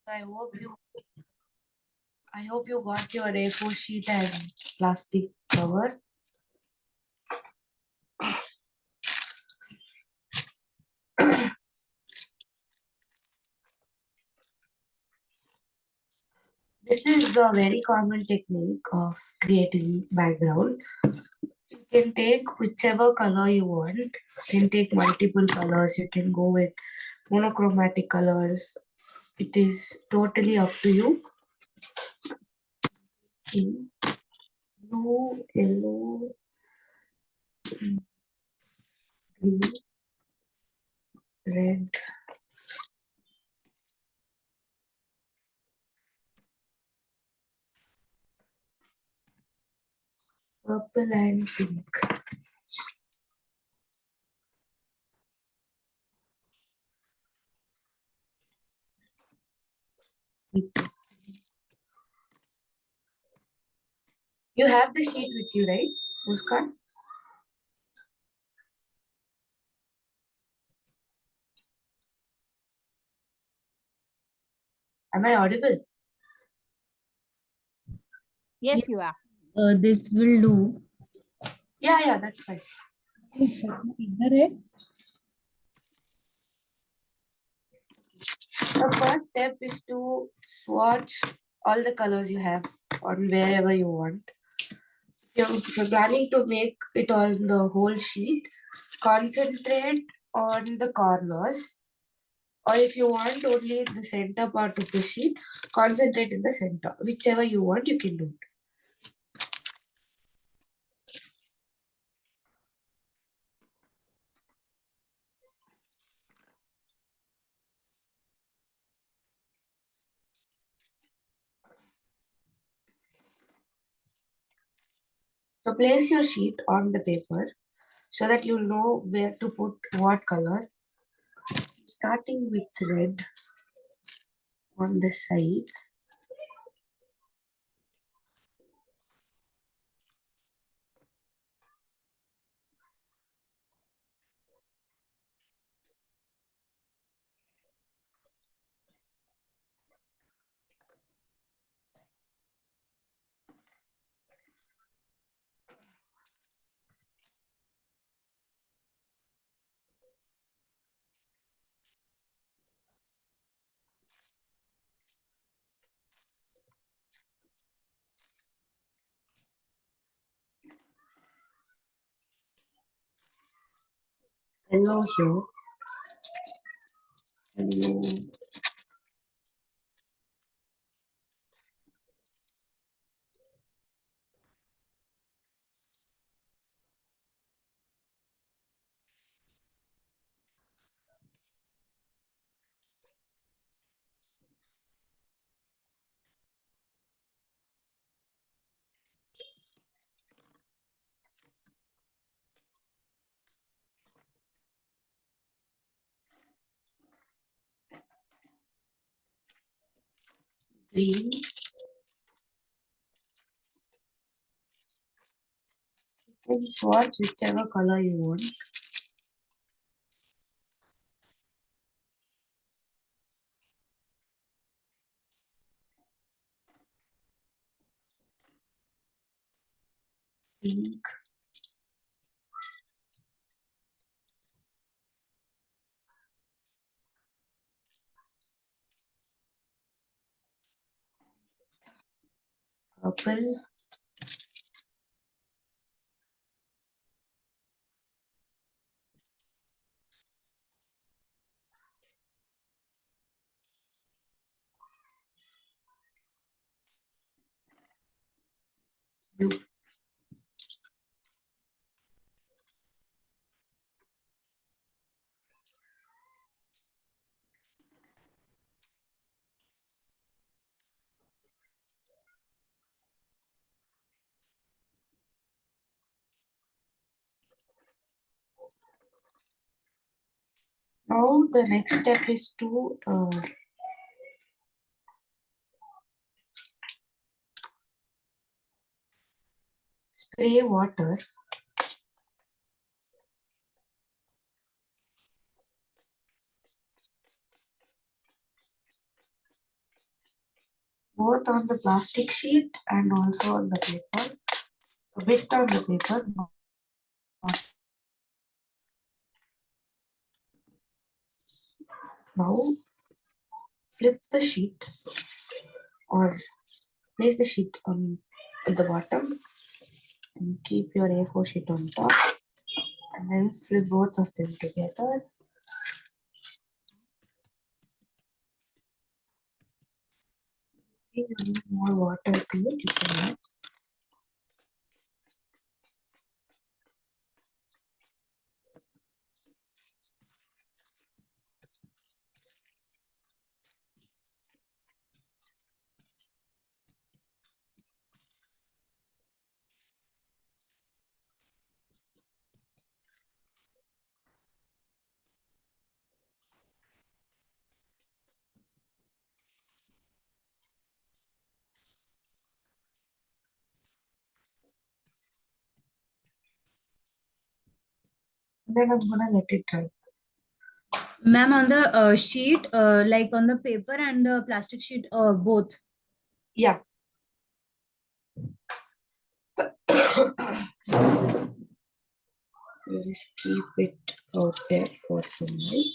I hope you I hope you got your A4 sheet and plastic cover. This is a very common technique of creating background. You can take whichever color you want. You can take multiple colors. You can go with monochromatic colors. It is totally up to you. Blue, yellow, green, red, purple, and pink. You have the sheet with you, right, Muskan? Am I audible? Yes, you are. This will do. Yeah, that's fine. The first step is to swatch all the colors you have on wherever you want. If you're planning to make it on the whole sheet, concentrate on the corners. Or if you want only the center part of the sheet, concentrate in the center. Whichever you want, you can do it. So place your sheet on the paper so that you know where to put what color. Starting with red on the sides. Yellow here. Yellow. Green. And swatch whichever color you want. Pink. Purple. Blue. Now the next step is to spray water both on the plastic sheet and also on the paper. A bit on the paper. Now flip the sheet or place the sheet on at the bottom and keep your A4 sheet on top and then flip both of them together. If you need more water to it, you can add. Then I'm gonna let it dry. Ma'am, on the sheet, like on the paper and the plastic sheet, both. Yeah. You just keep it out there for some time.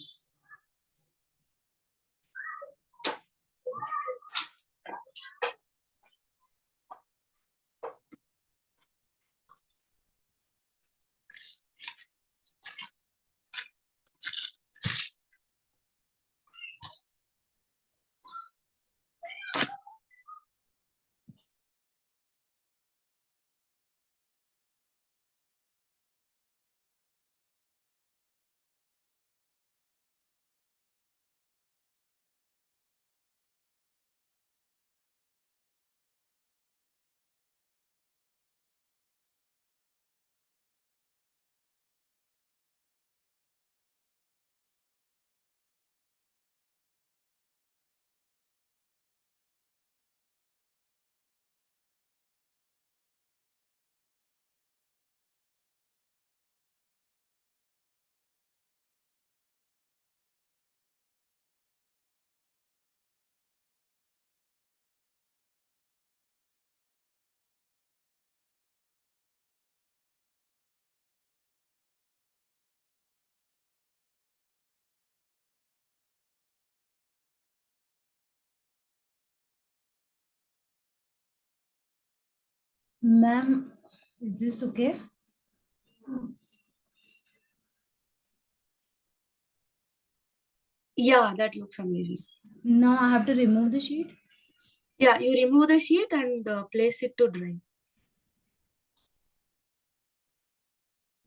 Ma'am, is this okay? Yeah, that looks amazing. Now I have to remove the sheet. Yeah, you remove the sheet and place it to dry.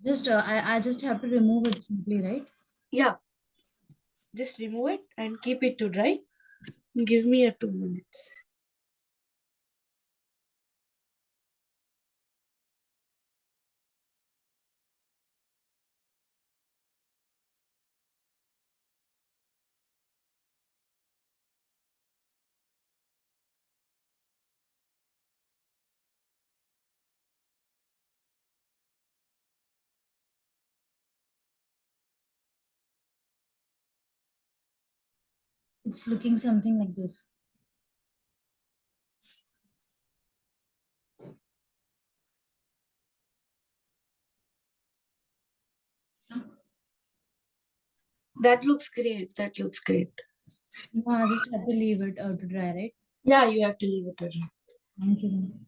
Just I just have to remove it simply, right? Yeah, just remove it and keep it to dry. Give me a 2 minutes. It's looking something like this. That looks great. That looks great. No, I just have to leave it to dry, right? Yeah, you have to leave it to dry. Thank you, ma'am.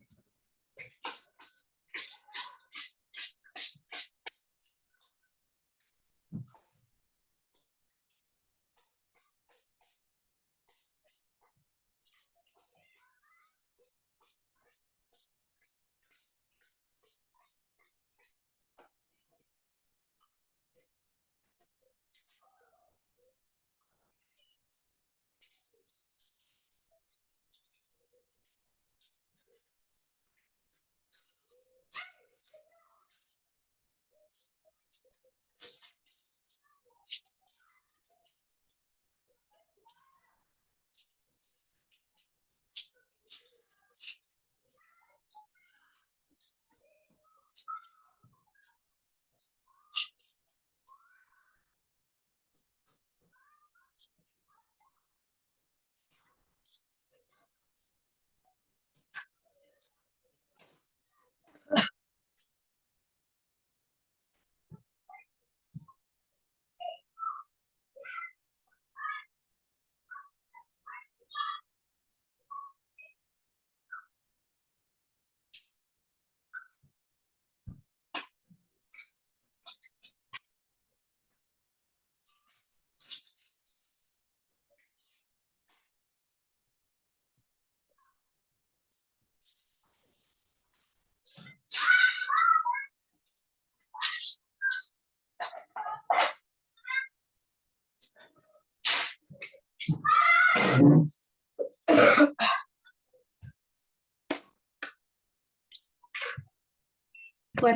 One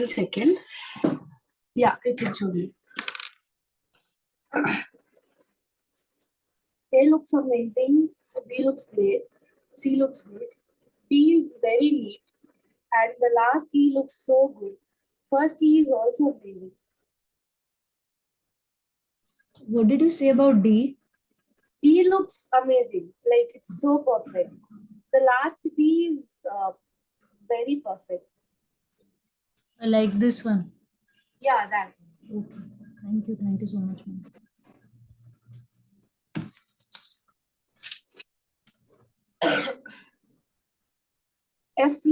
second. Yeah, you can show me. A looks amazing. B looks great. C looks good. D is very neat. And the last E looks so good. First E is also amazing. What did you say about D? D looks amazing. Like it's so perfect. The last B is very perfect. Like this one. Yeah, that. Okay. Thank you. Thank you so much, ma'am. F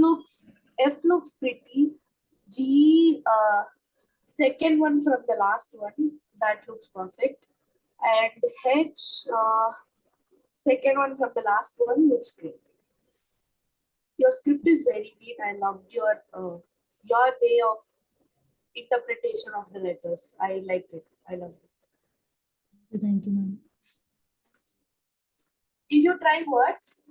looks pretty. G second one from the last one, that looks perfect. And H second one from the last one looks great. Your script is very neat. I loved your way of interpretation of the letters. I liked it. I loved it. Thank you, ma'am. Did you try words?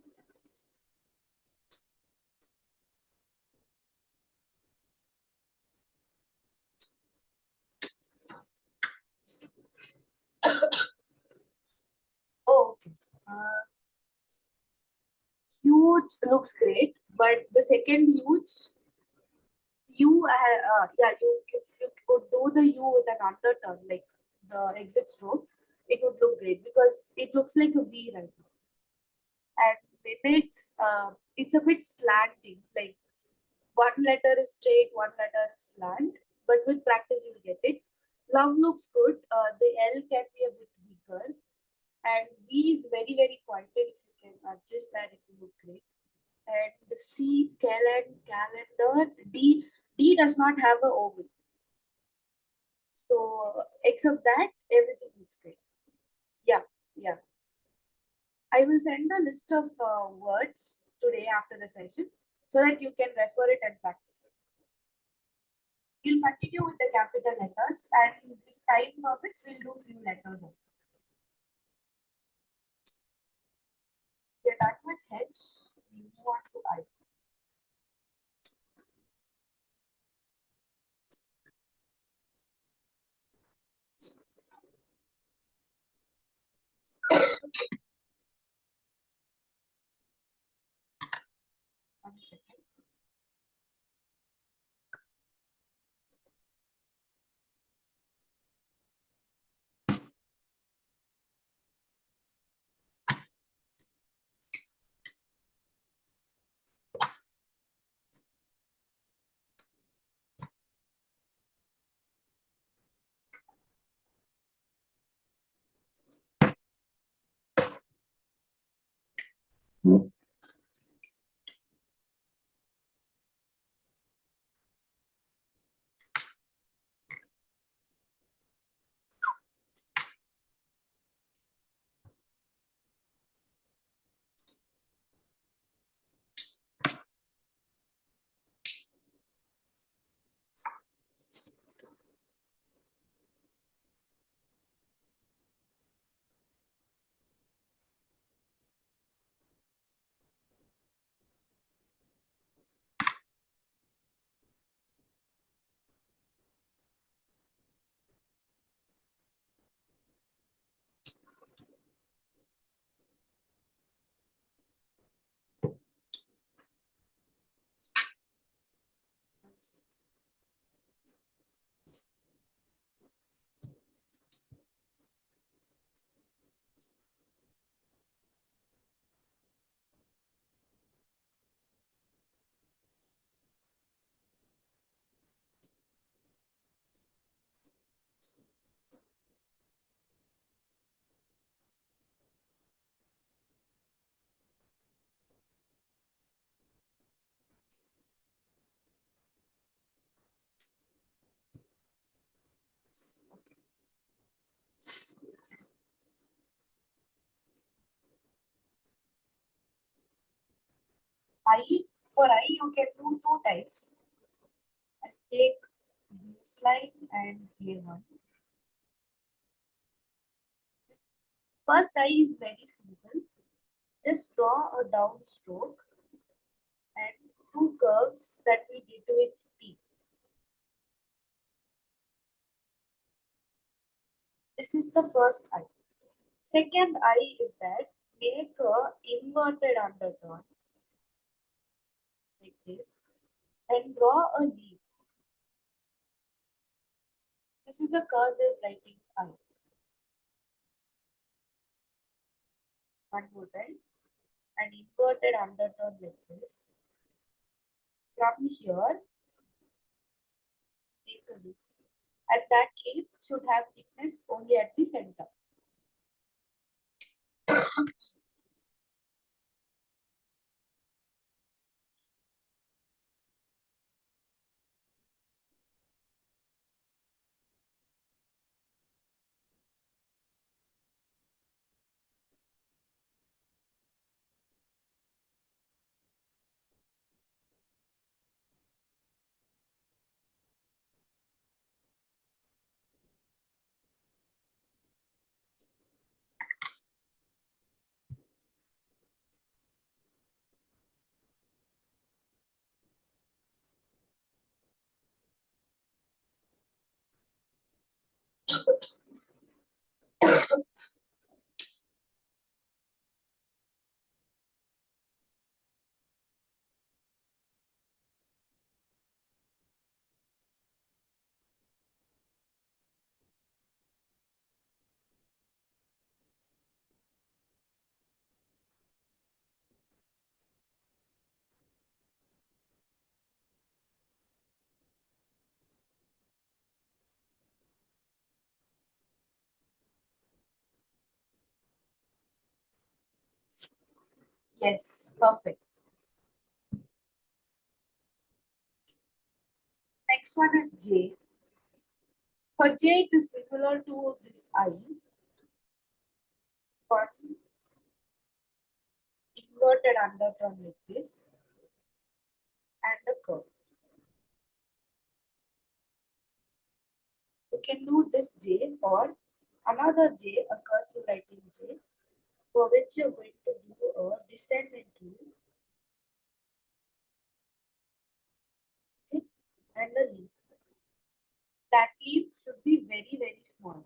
Oh, okay. Huge looks great, but the second huge, if you could do the U with an underturn, like the exit stroke, it would look great because it looks like a V right now. And it's a bit slanting, like one letter is straight, one letter is slant, but with practice you'll get it. Love looks good. The L can be a bit weaker, and V is very very pointed. If you can adjust that, it will look great. And the C, calendar. D does not have a oval. So except that, everything looks great. Yeah, yeah. I will send a list of words today after the session so that you can refer it and practice it. We'll continue with the capital letters, and if time permits, we'll do few letters also. We're done with H. We move on to I. One second. I, for I, you can do two types. I'll take this line and here one. First I is very simple. Just draw a down stroke and two curves that we did with T. This is the first eye. Second eye is that make a inverted undertone like this and draw a leaf. This is a cursive writing eye. One more time. An inverted undertone like this. From here, make a leaf. And that leaf should have thickness only at the center. Yes, perfect. Next one is J. For J, it is similar to this I, but inverted undertone like this and a curve. You can do this J or another J, a cursive writing J, for which you're going to do a descendant rule, okay, and a leaf. That leaf should be very, very small.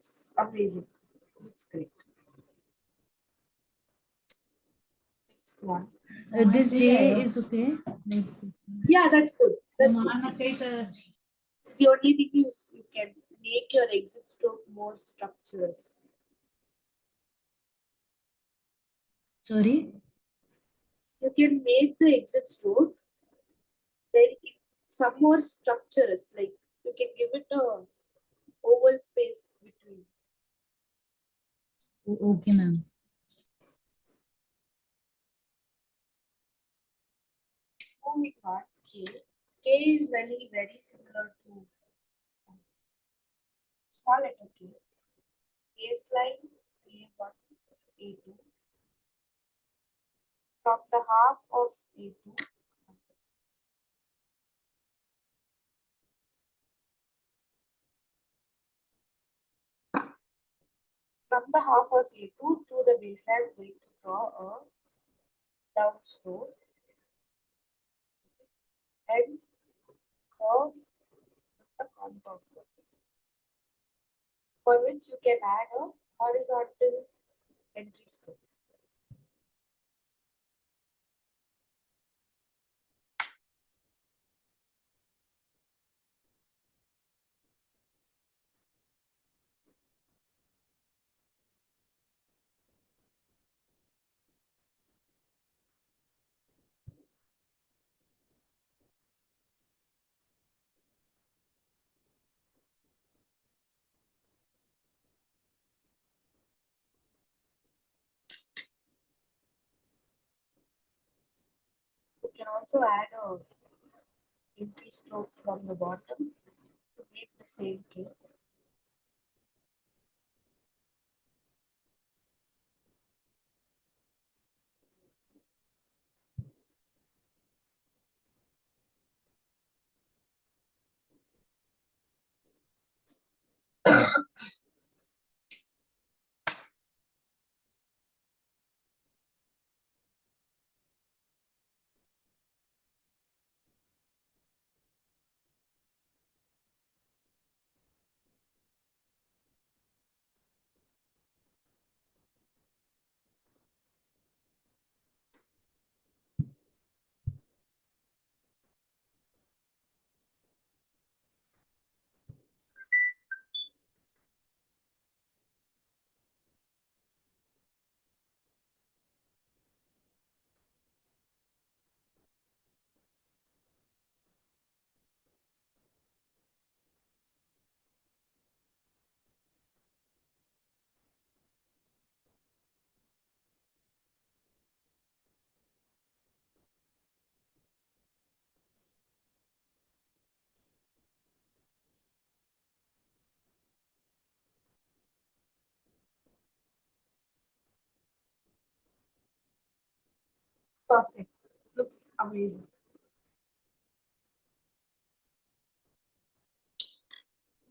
It's amazing. It's great. Next one. This J is okay. Like this one. Yeah, that's good. That's good. The only thing is you can make your exit stroke more structurous. Sorry. You can make the exit stroke very some more structurous. Like you can give it a oval space between. Okay, ma'am. Moving on, K. K is very similar to small letter K. Baseline A1, A2. From the half of A2. From the half of A2 to the baseline, I'm going to draw a downstroke and curve with the contour curve, for which you can add a horizontal entry stroke. You can also add a entry stroke from the bottom to make the same cake. Perfect. Looks amazing.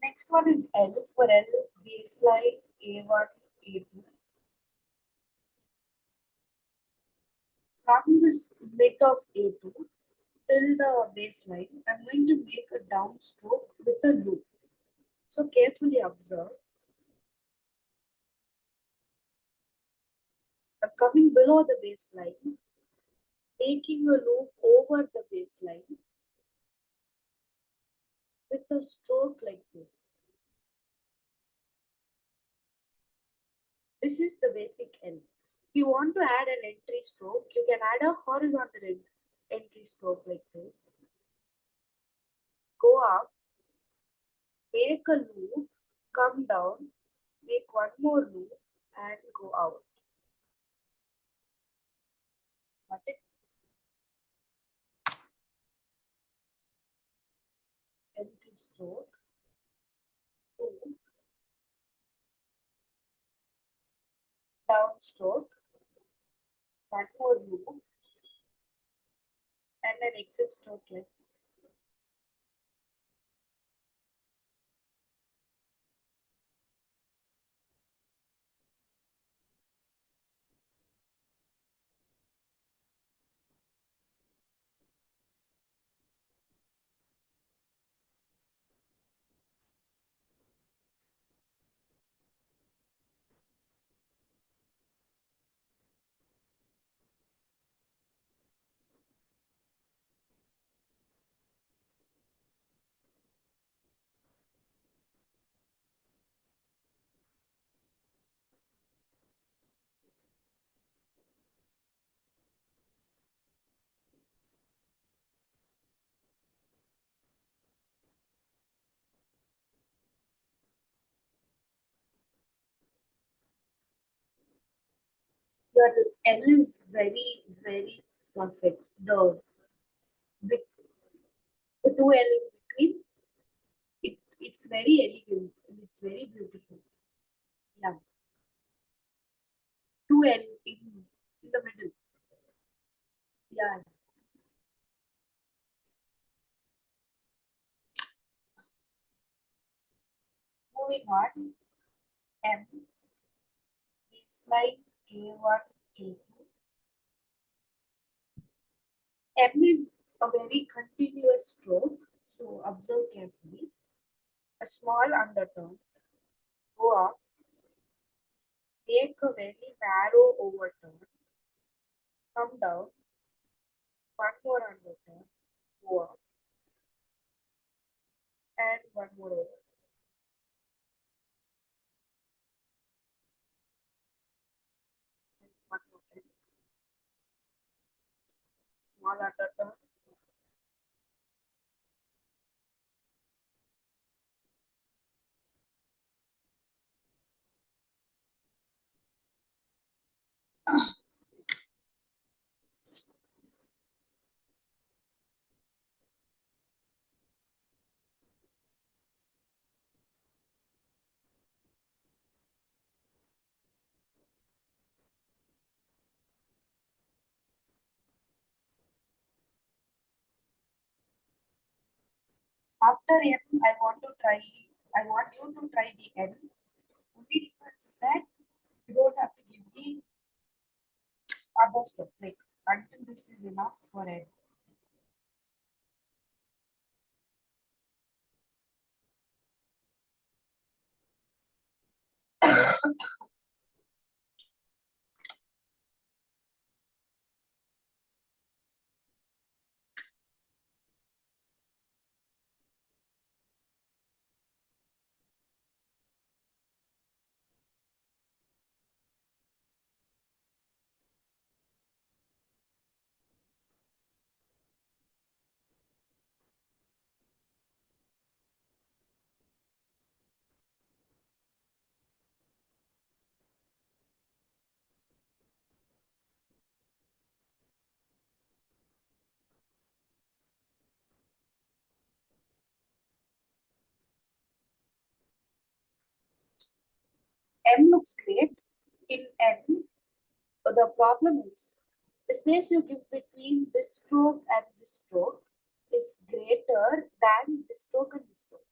Next one is L. For L, baseline A1, A2. From this mid of A2 till the baseline, I'm going to make a downstroke with a loop. So carefully observe. I'm coming below the baseline, making a loop over the baseline with a stroke like this. This is the basic L. If you want to add an entry stroke, you can add a horizontal entry stroke like this. Go up, make a loop, come down, make one more loop, and go out. Got it? Entry stroke, loop, down stroke, one more loop, and an exit stroke like this. Your L is very, very perfect. The, the two L in between, it's very elegant and it's very beautiful. Yeah, two L in the middle. Yeah. Moving on, M, baseline A1, A2. M is a very continuous stroke, so observe carefully. A small underturn, go up, make a very narrow overturn, come down, one more underturn, go up, and one more over. And one more time. Small underturn. After M, I want you to try the N. Only difference is that you don't have to give the other step. Like until this is enough for N. M looks great. In N, but the problem is the space you give between this stroke and this stroke is greater than this stroke and this stroke.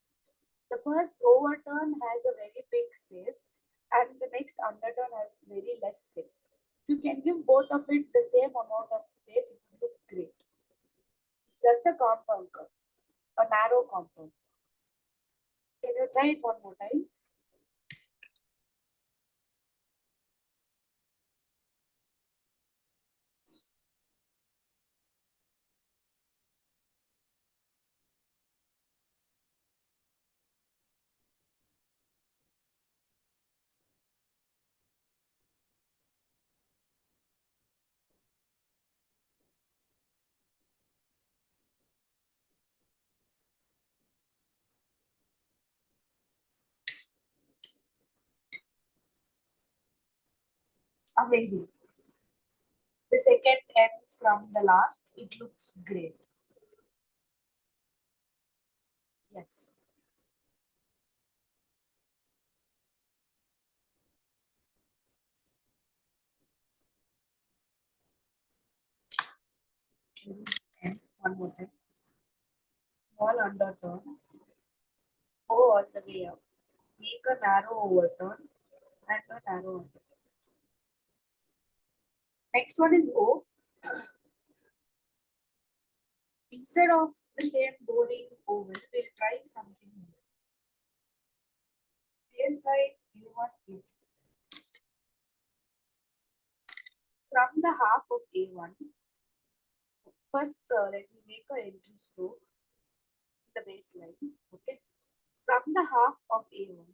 The first overturn has a very big space and the next underturn has very less space. If you can give both of it the same amount of space, it will look great. It's just a compound curve, a narrow compound. Can you try it one more time? Amazing. The second end from the last, it looks great. Yes. And one more time. Small underturn. Go all the way up. Make a narrow overturn and a narrow underturn. Next one is O. Instead of the same boring oval, we'll try something new. Baseline A1, A2. From the half of A1, first let me make an entry stroke in the baseline. Okay. From the half of A1,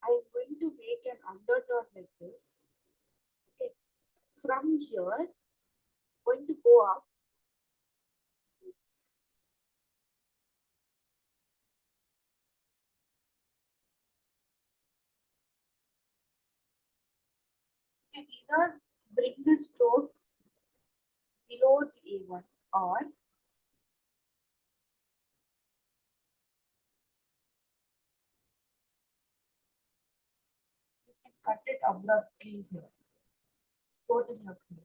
I'm going to make an underturn like this. Okay. From here, going to go up. You can either bring the stroke below the A1, or you can cut it abruptly here. It's totally up to you.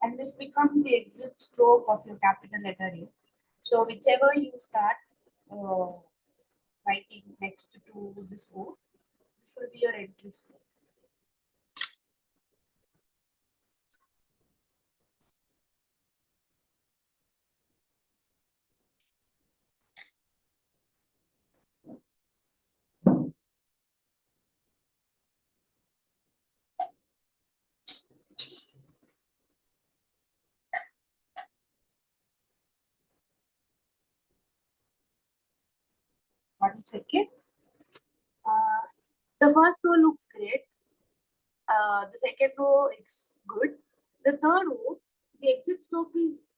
And this becomes the exit stroke of your capital letter A. So whichever you start uh, writing next to this O, this will be your entry stroke. One second. Uh, the first row looks great. The second row is good. The third row, the exit stroke is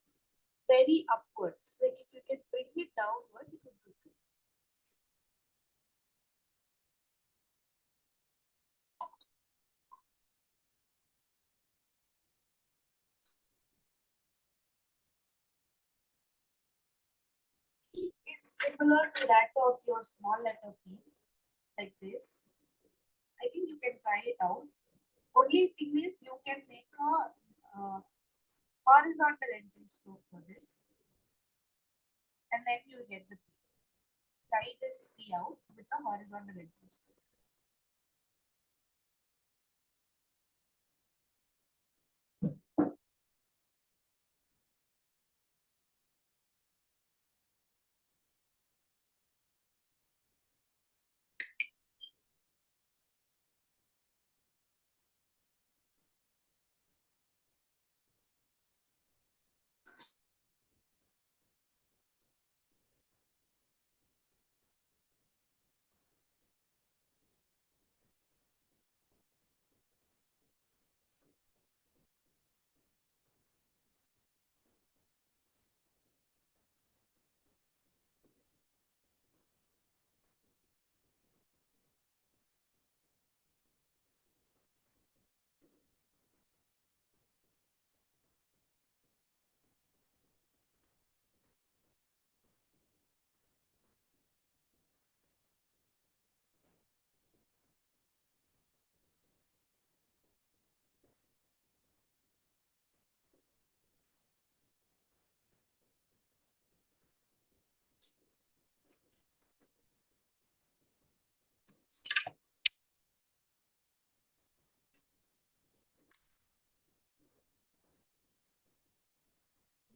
very upwards. Like if you can bring it downwards, it will be good. P is similar to that of your small letter P, like this. I think you can try it out. Only thing is you can make a horizontal entry stroke for this, and then you will get the P. Try this P out with the horizontal entry stroke.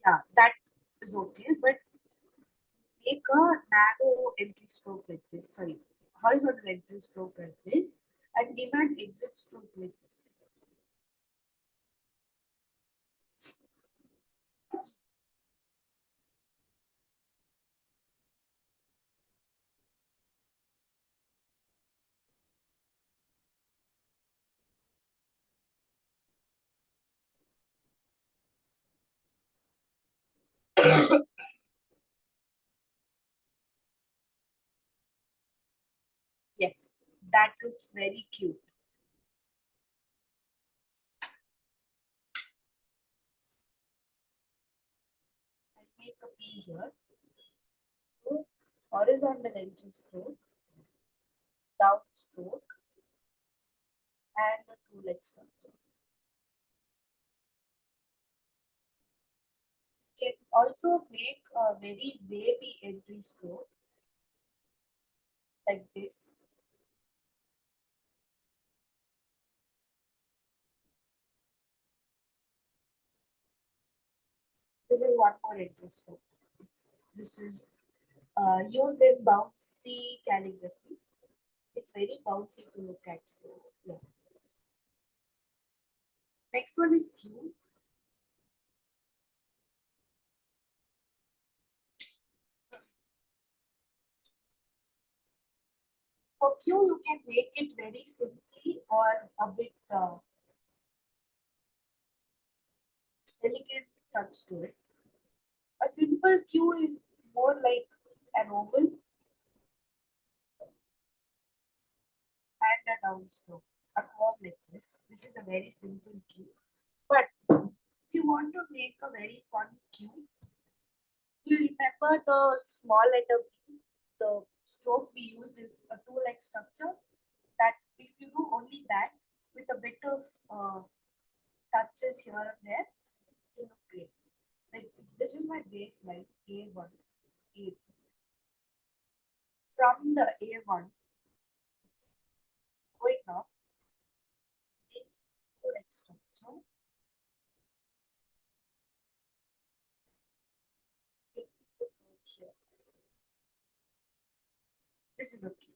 Yeah, that is okay, but make a narrow entry stroke like this. Sorry, horizontal entry stroke like this, and give an exit stroke like this. Yes, that looks very cute. I'll make a P here. So horizontal entry stroke, down stroke, and a two-leg structure. You can also make a very wavy entry stroke like this. This is one more entry stroke. This is used in bouncy calligraphy. It's very bouncy to look at. So yeah. Next one is Q. For Q, you can make it very simply or a bit elegant touch to it. A simple Q is more like an oval and a downstroke, a curve like this. This is a very simple Q. But if you want to make a very fun Q, you remember the small letter B? The stroke we used is a two-leg structure. That if you do only that with a bit of touches here and there, it will look great. Like this is my baseline A1, A2. From the A1 going up, make two-leg structure. Take the curve here. This is okay.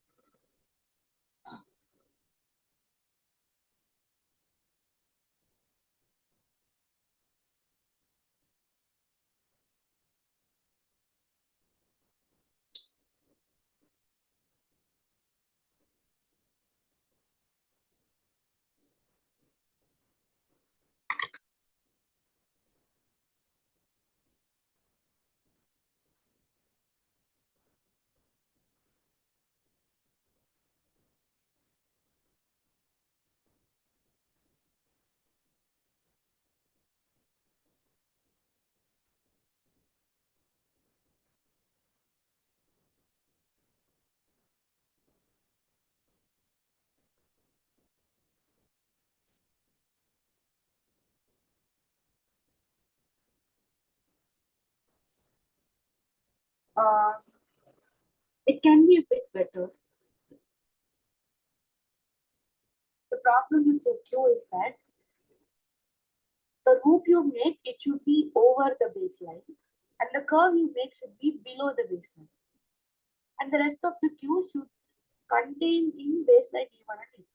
Uh, it can be a bit better. The problem with your Q is that the loop you make, it should be over the baseline, and the curve you make should be below the baseline. And the rest of the Q should contain in baseline A1 and A2.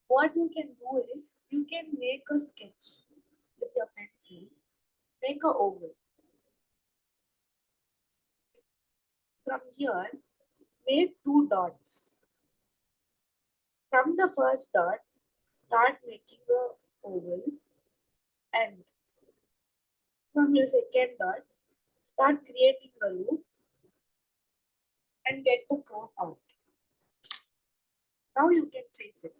What you can do is you can make a sketch with your pencil, make a oval. From here, make two dots. From the first dot, start making a oval, and from your second dot, start creating a loop and get the curve out. Now you can trace it.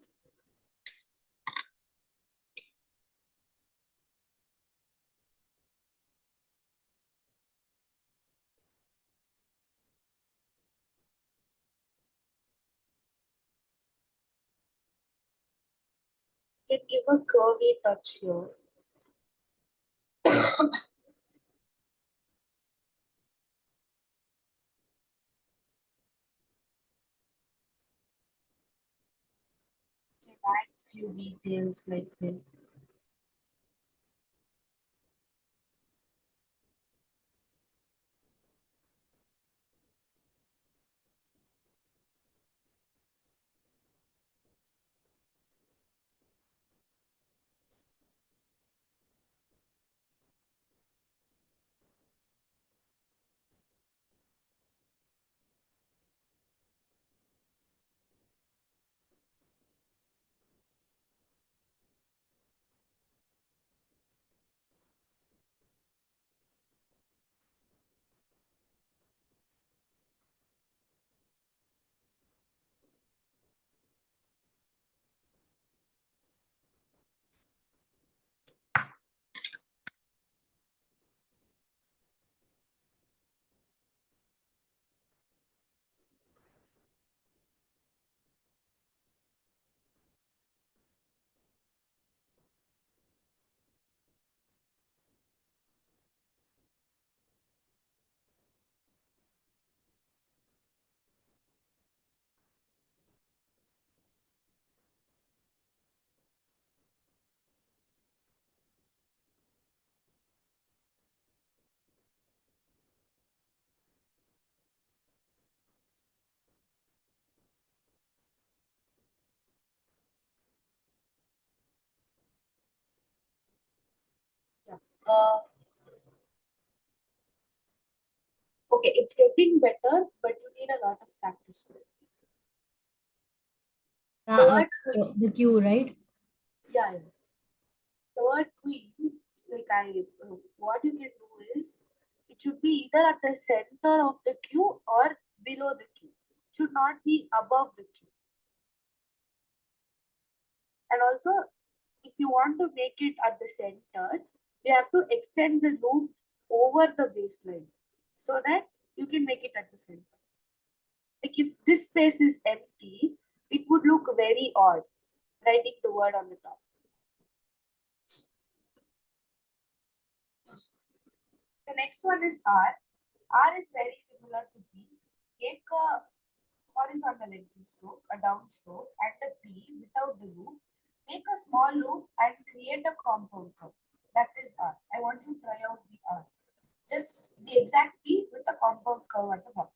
You can give a curvy touch here. You can add few details like this. Yeah. Okay, it's getting better, but you need a lot of practice for it. Uh, Third, the queue, right? yeah, yeah. The word queen, what you can do is, it should be either at the center of the queue or below the queue. It should not be above the queue. And also, if you want to make it at the center, you have to extend the loop over the baseline so that you can make it at the center. Like if this space is empty, it would look very odd writing the word on the top. The next one is R. R is very similar to B. Take a horizontal entry stroke, a downstroke, and a P without the loop. Make a small loop and create a compound curve. That is R. I want you to try out the R. Just the exact P with a compound curve at the bottom.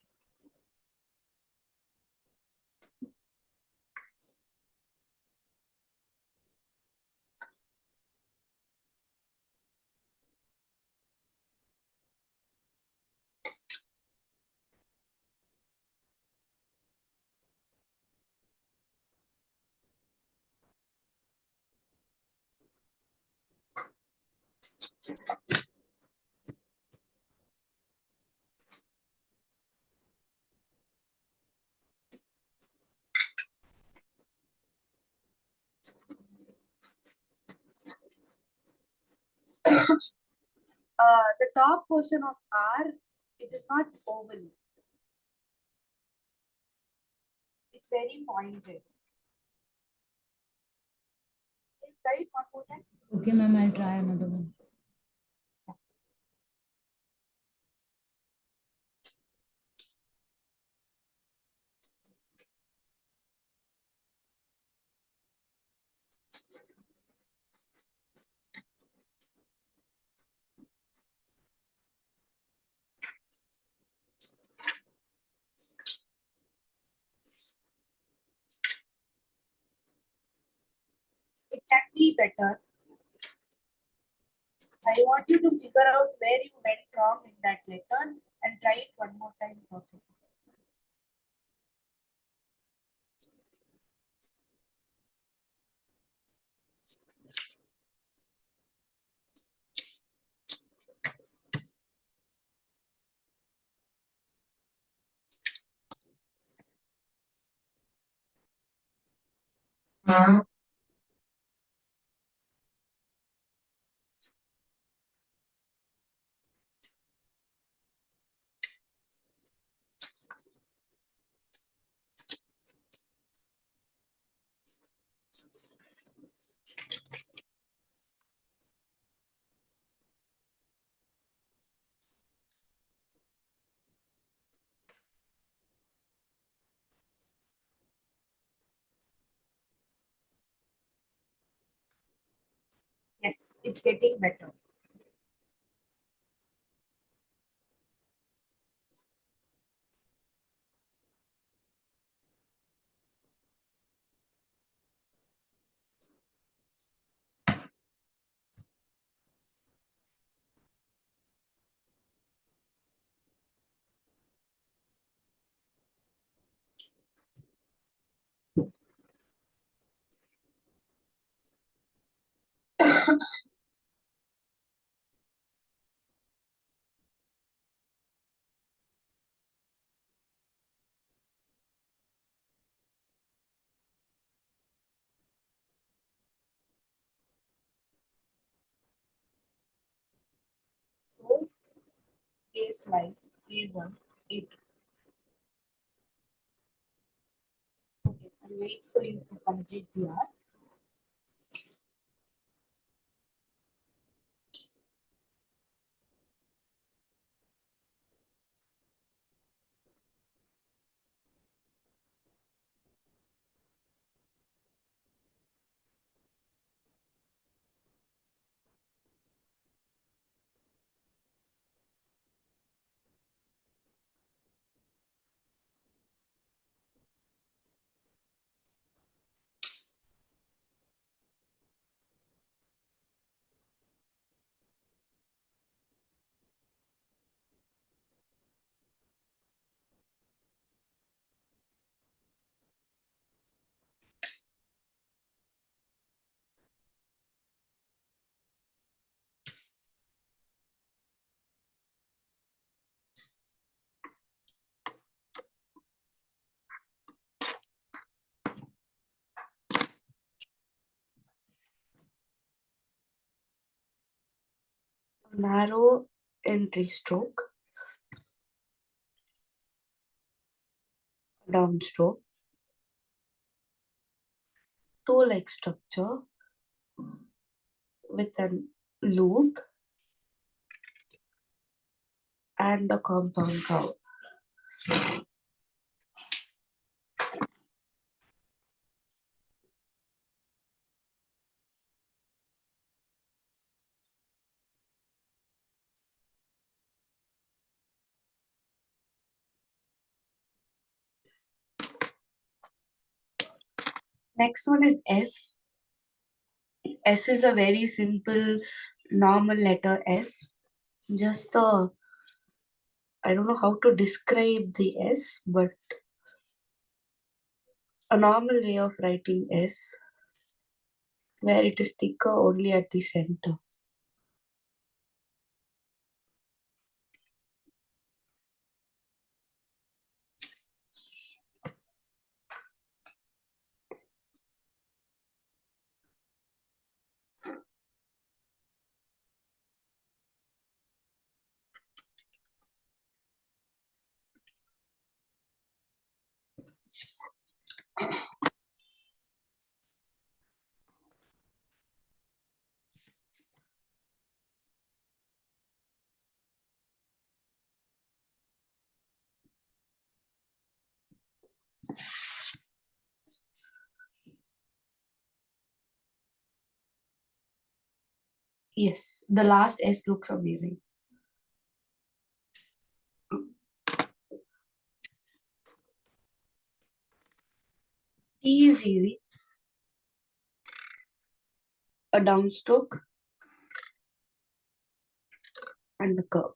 The top portion of R, it is not oval. It's very pointed. Try it one more time. Okay, ma'am, I'll try another one. It can be better. I want you to figure out where you went wrong in that letter and try it one more time perfectly. Yes, it's getting better. So, baseline A1, A2. Okay, I'll wait for you to complete the art. Narrow entry stroke, downstroke, toe-like structure with an loop and a compound curve. Next one is S. S is a very simple normal letter S. Just I don't know how to describe the S, but a normal way of writing S where it is thicker only at the center. Yes, the last S looks amazing. T is easy. A downstroke and a curve.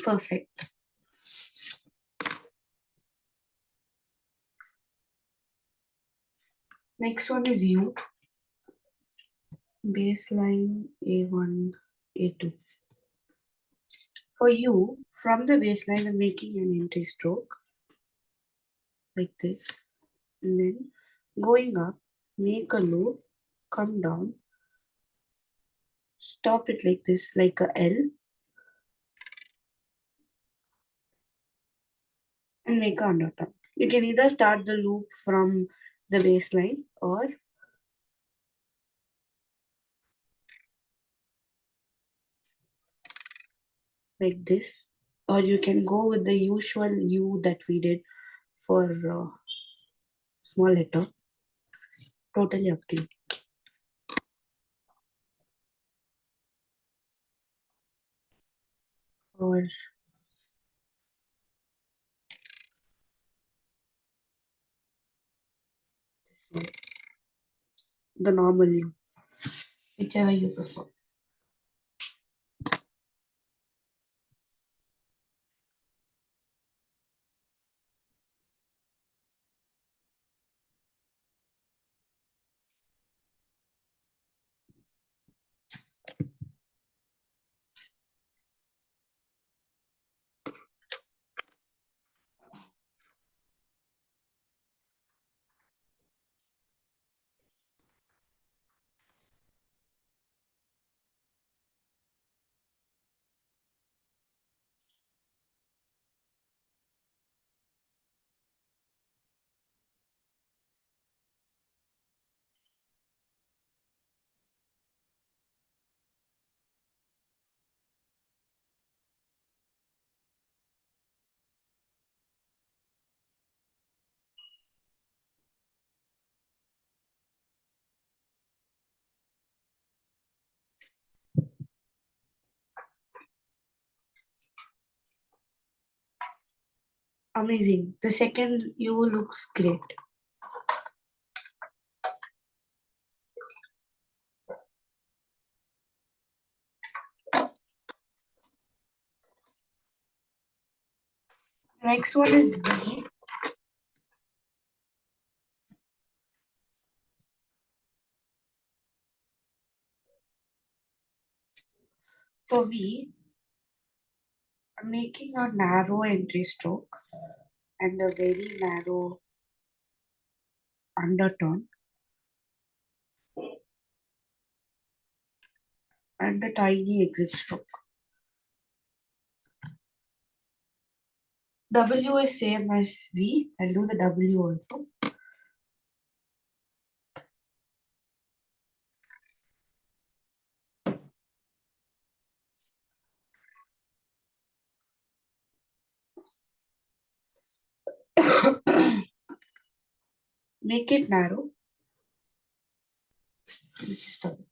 Perfect. Next one is U. Baseline A1, A2. For U, from the baseline, I'm making an entry stroke like this. And then going up, make a loop, come down, stop it like this, like a L, and make a undertone. You can either start the loop from the baseline or like this, or you can go with the usual U that we did for small letter. Totally up to you. Or the normal U, whichever you prefer. Amazing. The second you looks great. Next one is V. For V, I'm making a narrow entry stroke and a very narrow undertone and a tiny exit stroke. W is same as V. I'll do the W also. Make it narrow. This is W.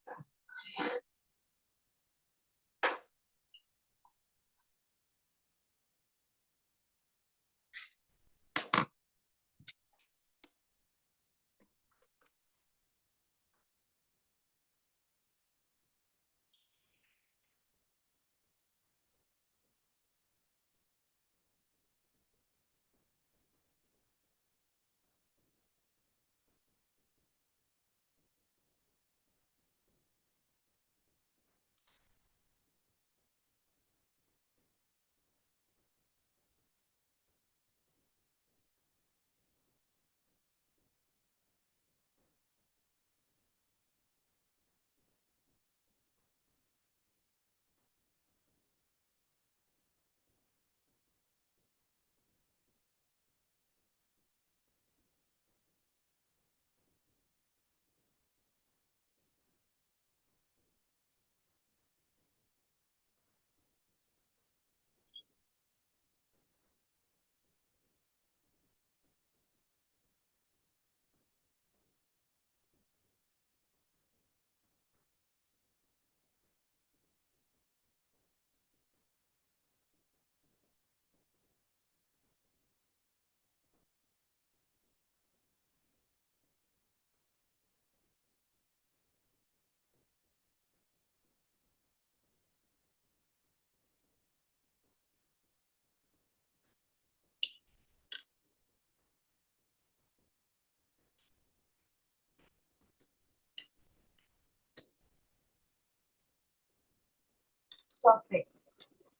Perfect.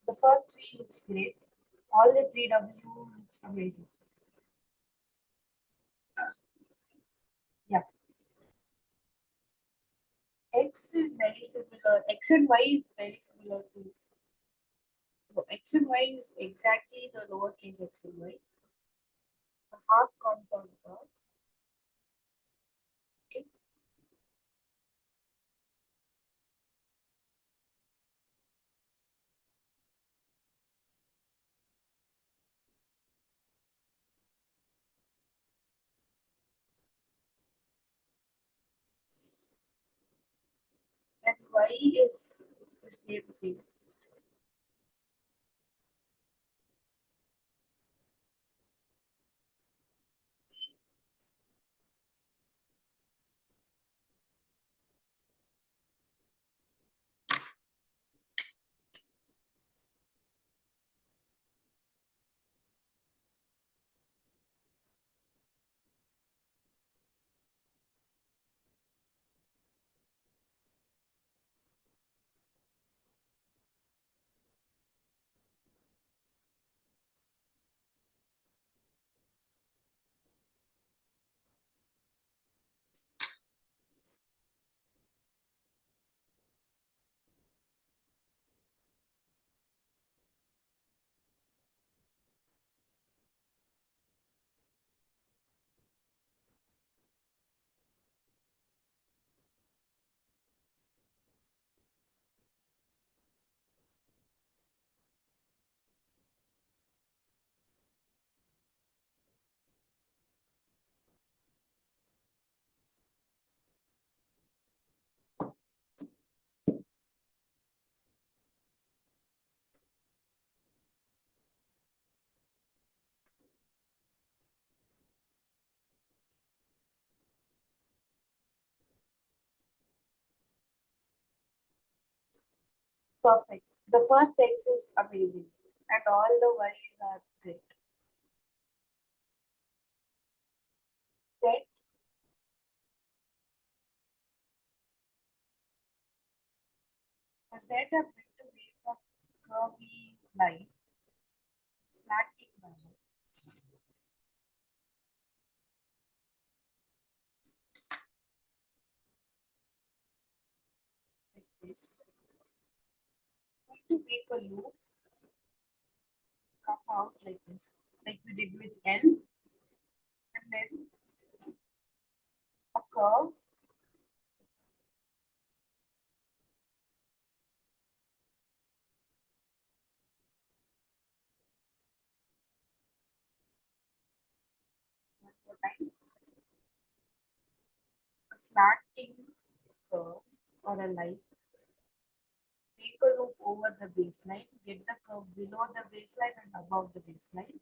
The first three looks great. All the three W looks amazing. Yeah. X is very similar. X and Y is very similar to X and Y is exactly the lowercase x and y. The half compound term. Okay. And Y is the same thing. Perfect. The first X is amazing, and all the Y's are great. Z, the Z are meant to make a curvy line, slanting line. Like this. Going to make a loop, come out like this, like we did with L, and then a curve, one more time, a slanting curve or a line. Take a loop over the baseline, get the curve below the baseline and above the baseline.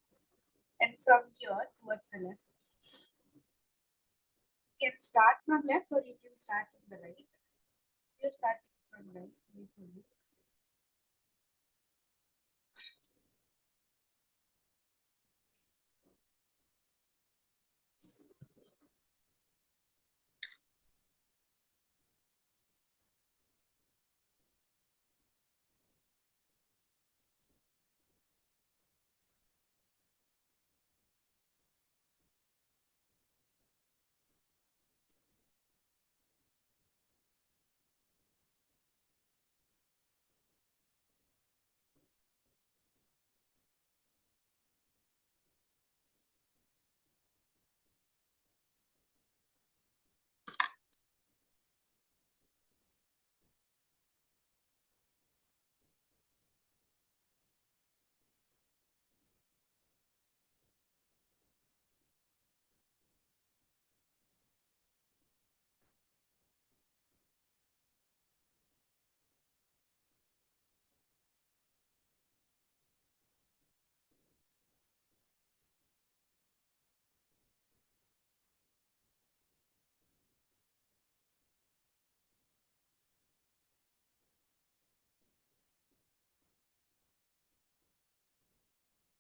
And from here towards the left, you can start from left or you can start from the right. You start from right, make a loop.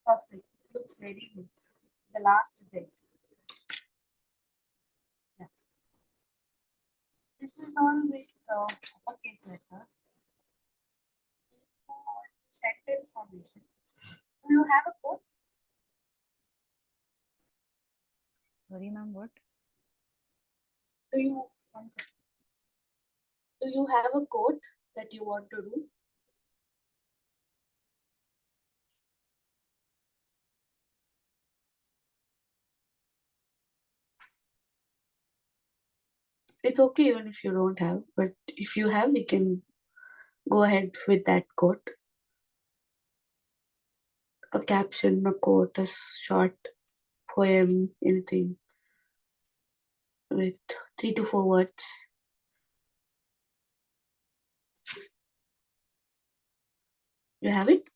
Perfect. Looks very good. The last Z. Yeah. This is all with uppercase letters. Sentence formation. Do you have a quote? Sorry, ma'am, what? Do you one second. Do you have a quote that you want to do? It's okay even if you don't have, but if you have, we can go ahead with that quote. A caption, a quote, a short poem, anything with 3 to 4 words. You have it?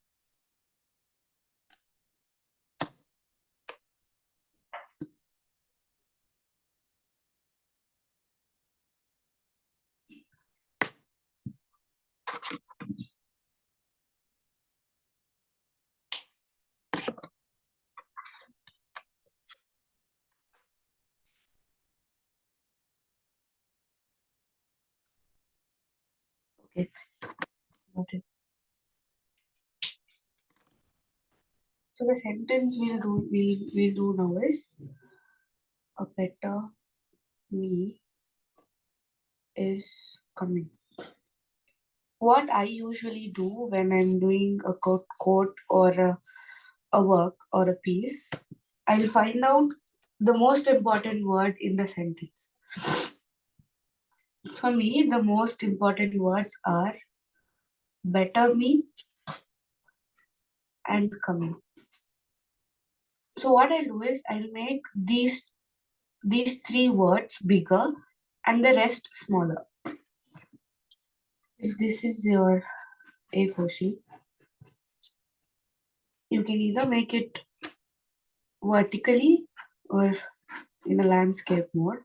Okay. Got it. So the sentence we'll do now is a better me is coming. What I usually do when I'm doing a quote or a work or a piece, I'll find out the most important word in the sentence. For me, the most important words are better me and coming. So what I'll do is I'll make these 3 words bigger and the rest smaller. If this is your A4 sheet, you can either make it vertically or in a landscape mode.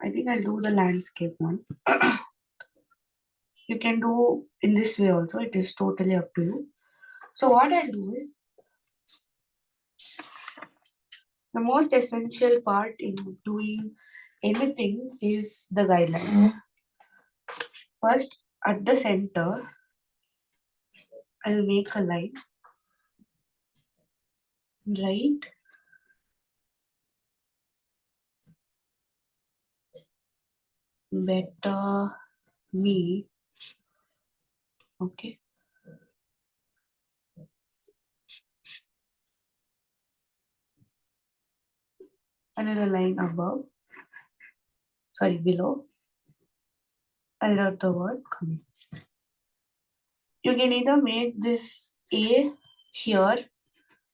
I think I'll do the landscape one. You can do in this way also, it is totally up to you. So what I'll do is, the most essential part in doing anything is the guidelines. First, at the center, I'll make a line, right? Better me, okay? Another line above, sorry, below. I'll write the word coming. You can either make this A here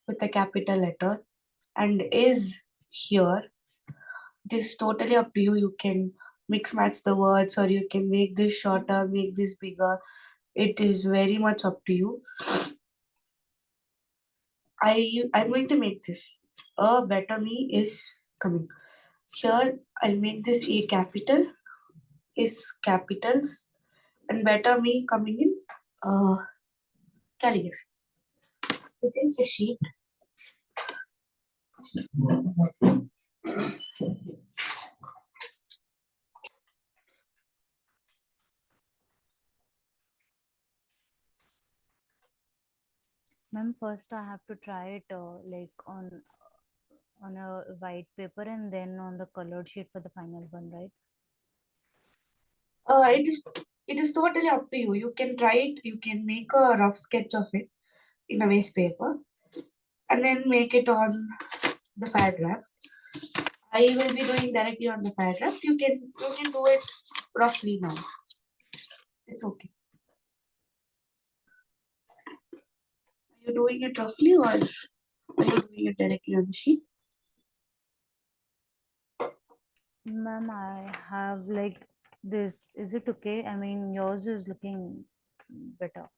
with a capital letter and is here. It is totally up to you. You can mix match the words, or you can make this shorter, make this bigger. It is very much up to you. I'm going to make this. A better me is coming. Here I'll make this A capital, is capitals, and better me coming in calligraphy. You take the sheet. Ma'am, first I have to try it like on a white paper and then on the colored sheet for the final one, right? Uh, it is it is totally up to you. You can try it. You can make a rough sketch of it in a waste paper and then make it on the fire draft. I will be doing directly on the fire draft. You can do it roughly now. It's okay. Are you doing it roughly or are you doing it directly on the sheet? Ma'am, I have like this. Is it okay? I mean, yours is looking better.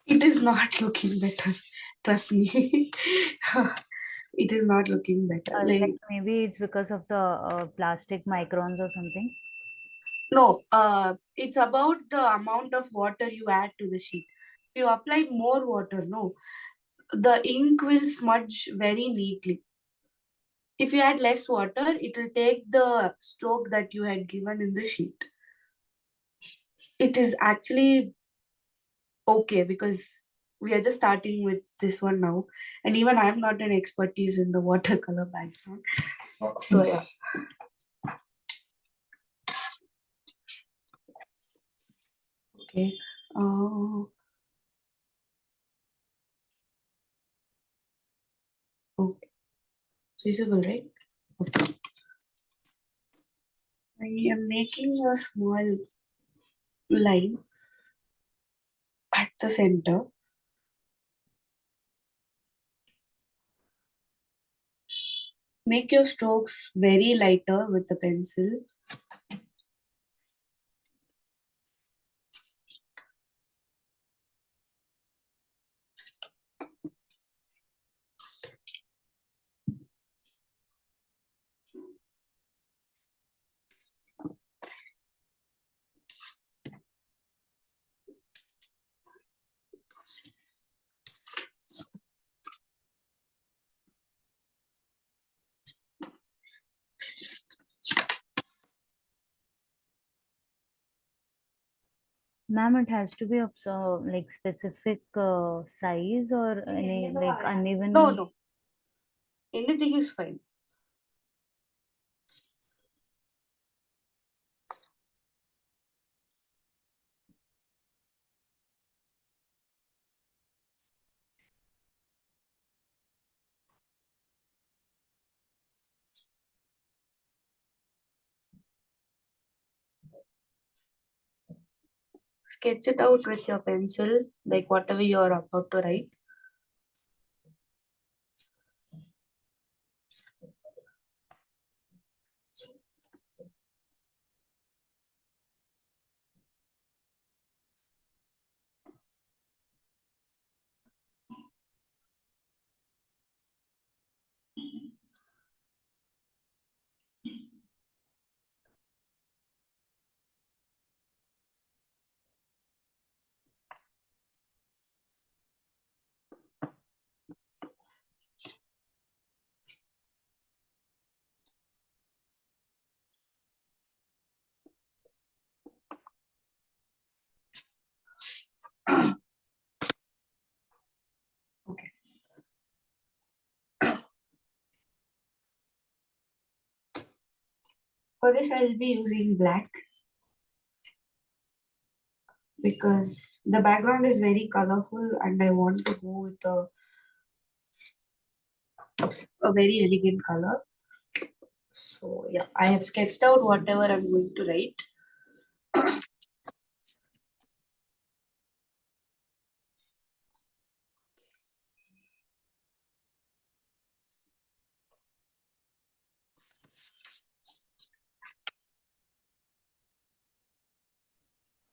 It is not looking better. Trust me. It is not looking better. Like Like maybe it's because of the plastic microns or something. no, it's about the amount of water you add to the sheet. If you apply more water, no, the ink will smudge very neatly. If you add less water, it will take the stroke that you had given in the sheet. It is actually okay because we are just starting with this one now, and even I'm not an expertise in the watercolor background. So yeah, okay. Uh, okay, it's visible, right? Okay. I am making a small line at the center. Make your strokes very lighter with the pencil. Ma'am, it has to be of so like specific size or any like No, uneven. no, anything is fine. Sketch it out with your pencil, like whatever you are about to write. For this, I'll be using black because the background is very colorful and I want to go with a very elegant color. So, yeah, I have sketched out whatever I'm going to write.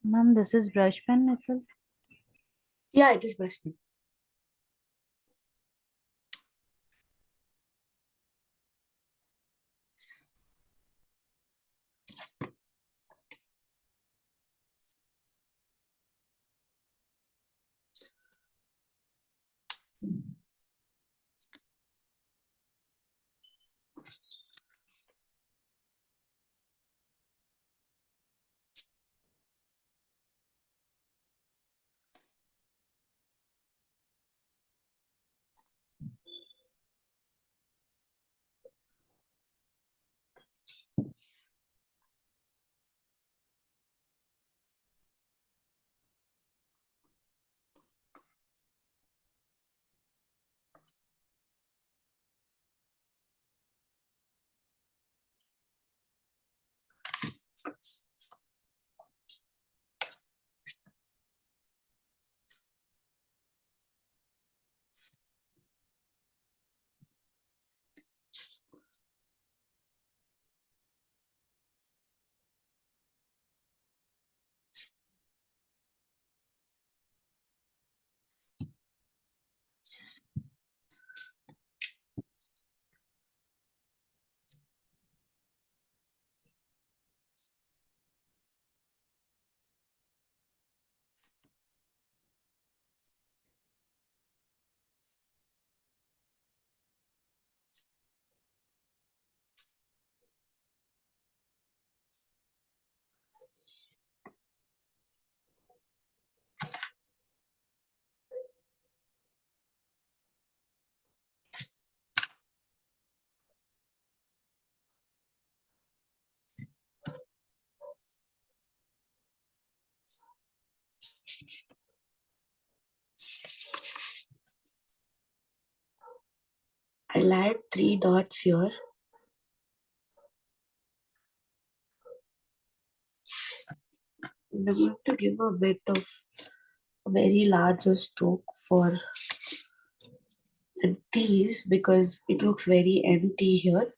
Ma'am, this is brush pen itself. Yeah, it is brush pen. I'll add three dots here. And I'm going to give a bit of a very larger stroke for the T's because it looks very empty here.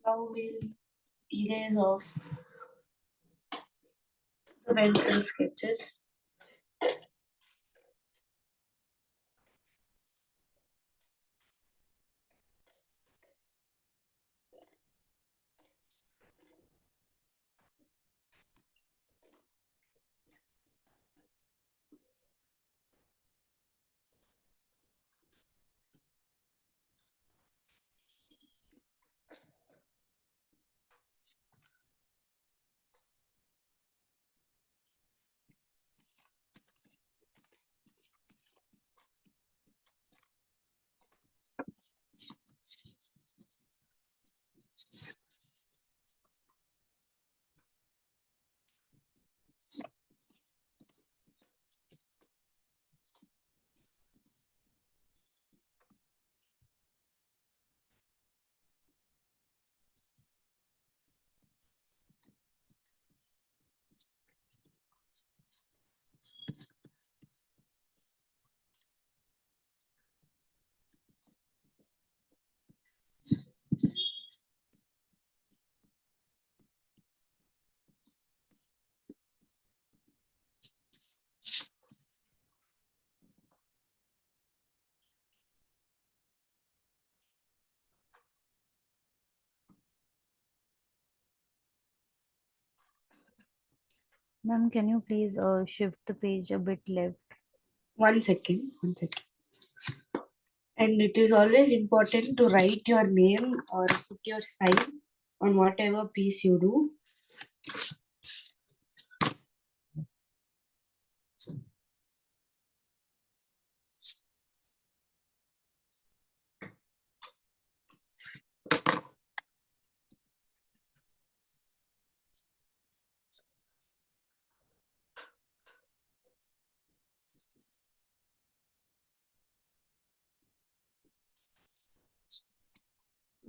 Now we'll erase off the pencil sketches. Ma'am, can you please shift the page a bit left? 1 second, 1 second. And it is always important to write your name or put your sign on whatever piece you do.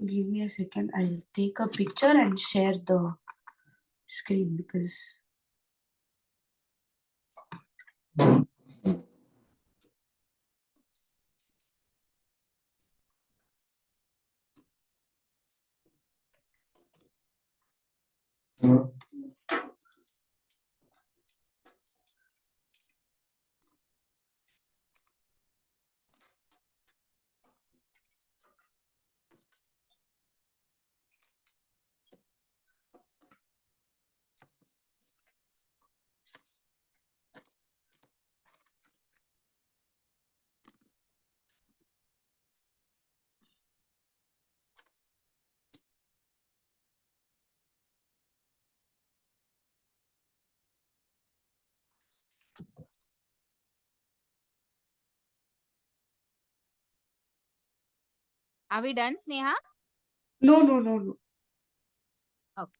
Give me a second. I'll take a picture and share the screen because Are we done, Sneha? no. Okay.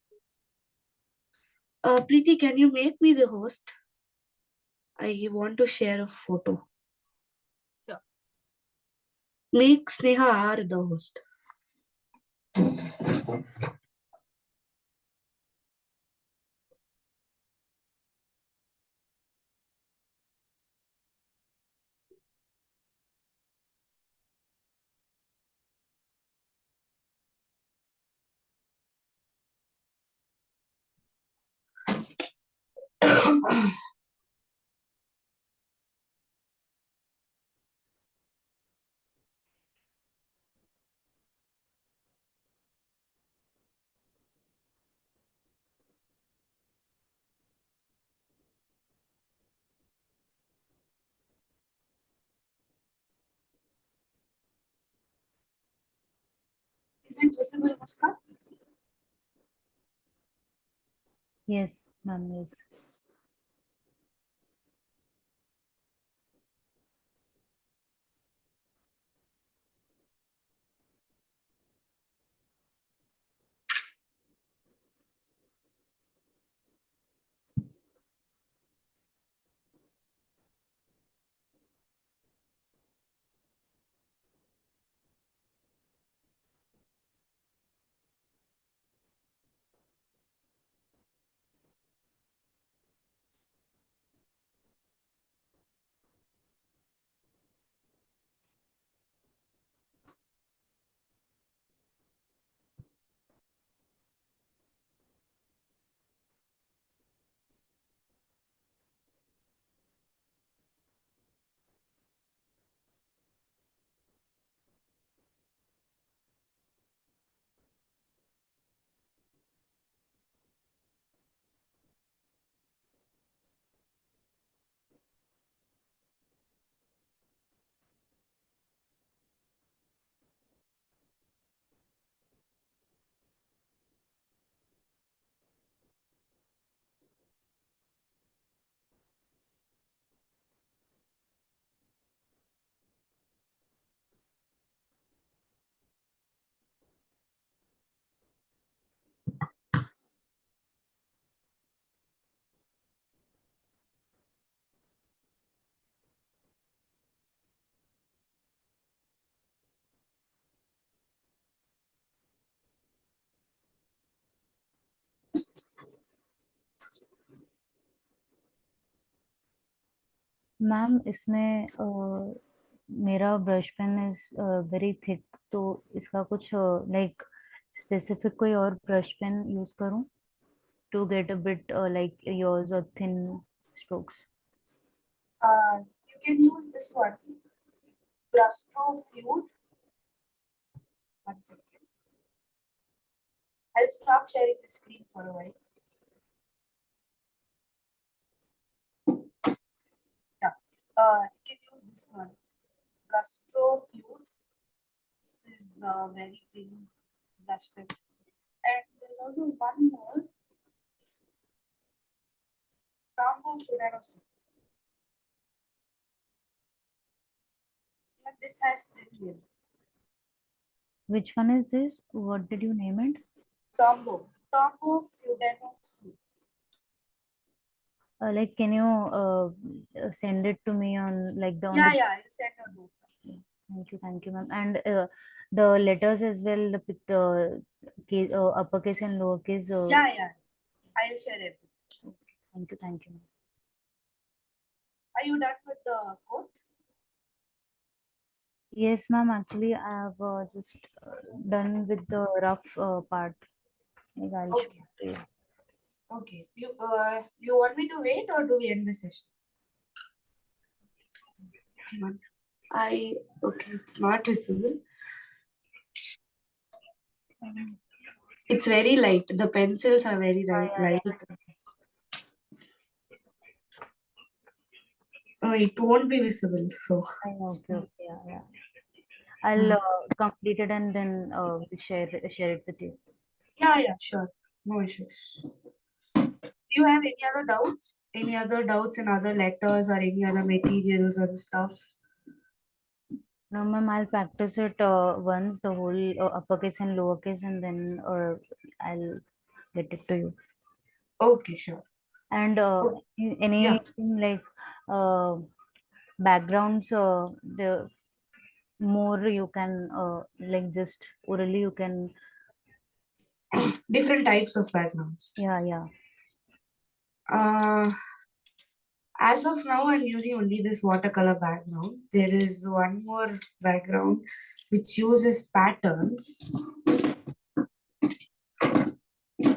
Preeti, can you make me the host? I want to share a photo. Sure. Make Sneha R the host. Is it visible, Muska? Yes, ma'am, yes. Ma'am इसमें मेरा brush pen is very thick, तो इसका कुछ like specific कोई और brush pen use करूं to get a bit like yours और thin strokes? You can use this one. Brustro Feud. 1 second. I'll stop sharing the screen for a while. You can use this one. Gastro Fluid. This is very thin brush pen. And there's also one more. Combo Fluid. But this has thin here. Which one is this? What did you name it? Tombow Fluid. Like, can you send it to me on like the on Yeah, the. yeah, I'll send a note. Thank you, ma'am. And the letters as well, the case, uppercase and lowercase. Yeah, yeah. I'll share everything. Thank you, ma'am. Are you done with the code? Yes, ma'am. Actually, I have just done with the rough part. Like, I'll show Okay. it to you. Okay. You want me to wait or do we end the session? Come on. Okay, it's not visible. It's very light. The pencils are very light. Oh, it won't be visible. So Okay, yeah. I'll complete it and then share it with you. yeah, sure. No issues. Do you have any other doubts? Any other doubts in other letters or any other materials and stuff? No, ma'am, I'll practice it once, the whole uppercase and lowercase, and then I'll get it to you. Okay, sure. And Oh, anything like uh, backgrounds, the more you can like just orally you can. Different types of backgrounds. Yeah. Uh, as of now, I'm using only this watercolor background. There is one more background which uses patterns.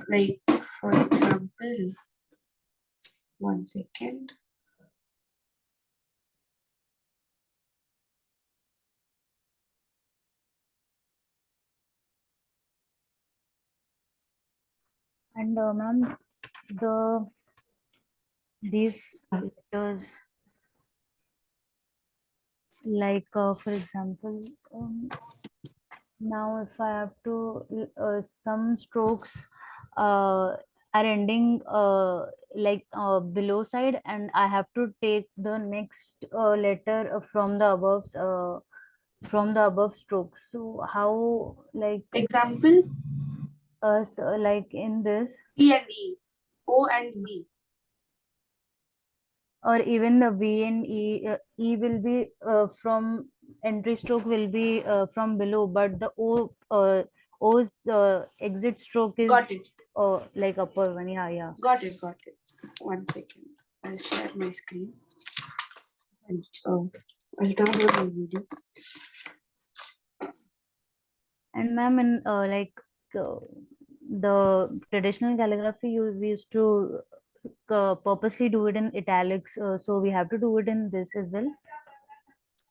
Like, for example, one second. And ma'am, these letters, like for example, now if I have to some strokes are ending like below side, and I have to take the next letter from the above strokes. So how, like Example, like in this, P and E, O and V. or even the V and E will be from entry stroke will be from below, but the O's exit stroke is Got it. like upper one. Yeah. Got it. One second. I'll share my screen. And, I'll turn on my video. And ma'am, in like the traditional calligraphy, we used to purposely do it in italics, so we have to do it in this as well.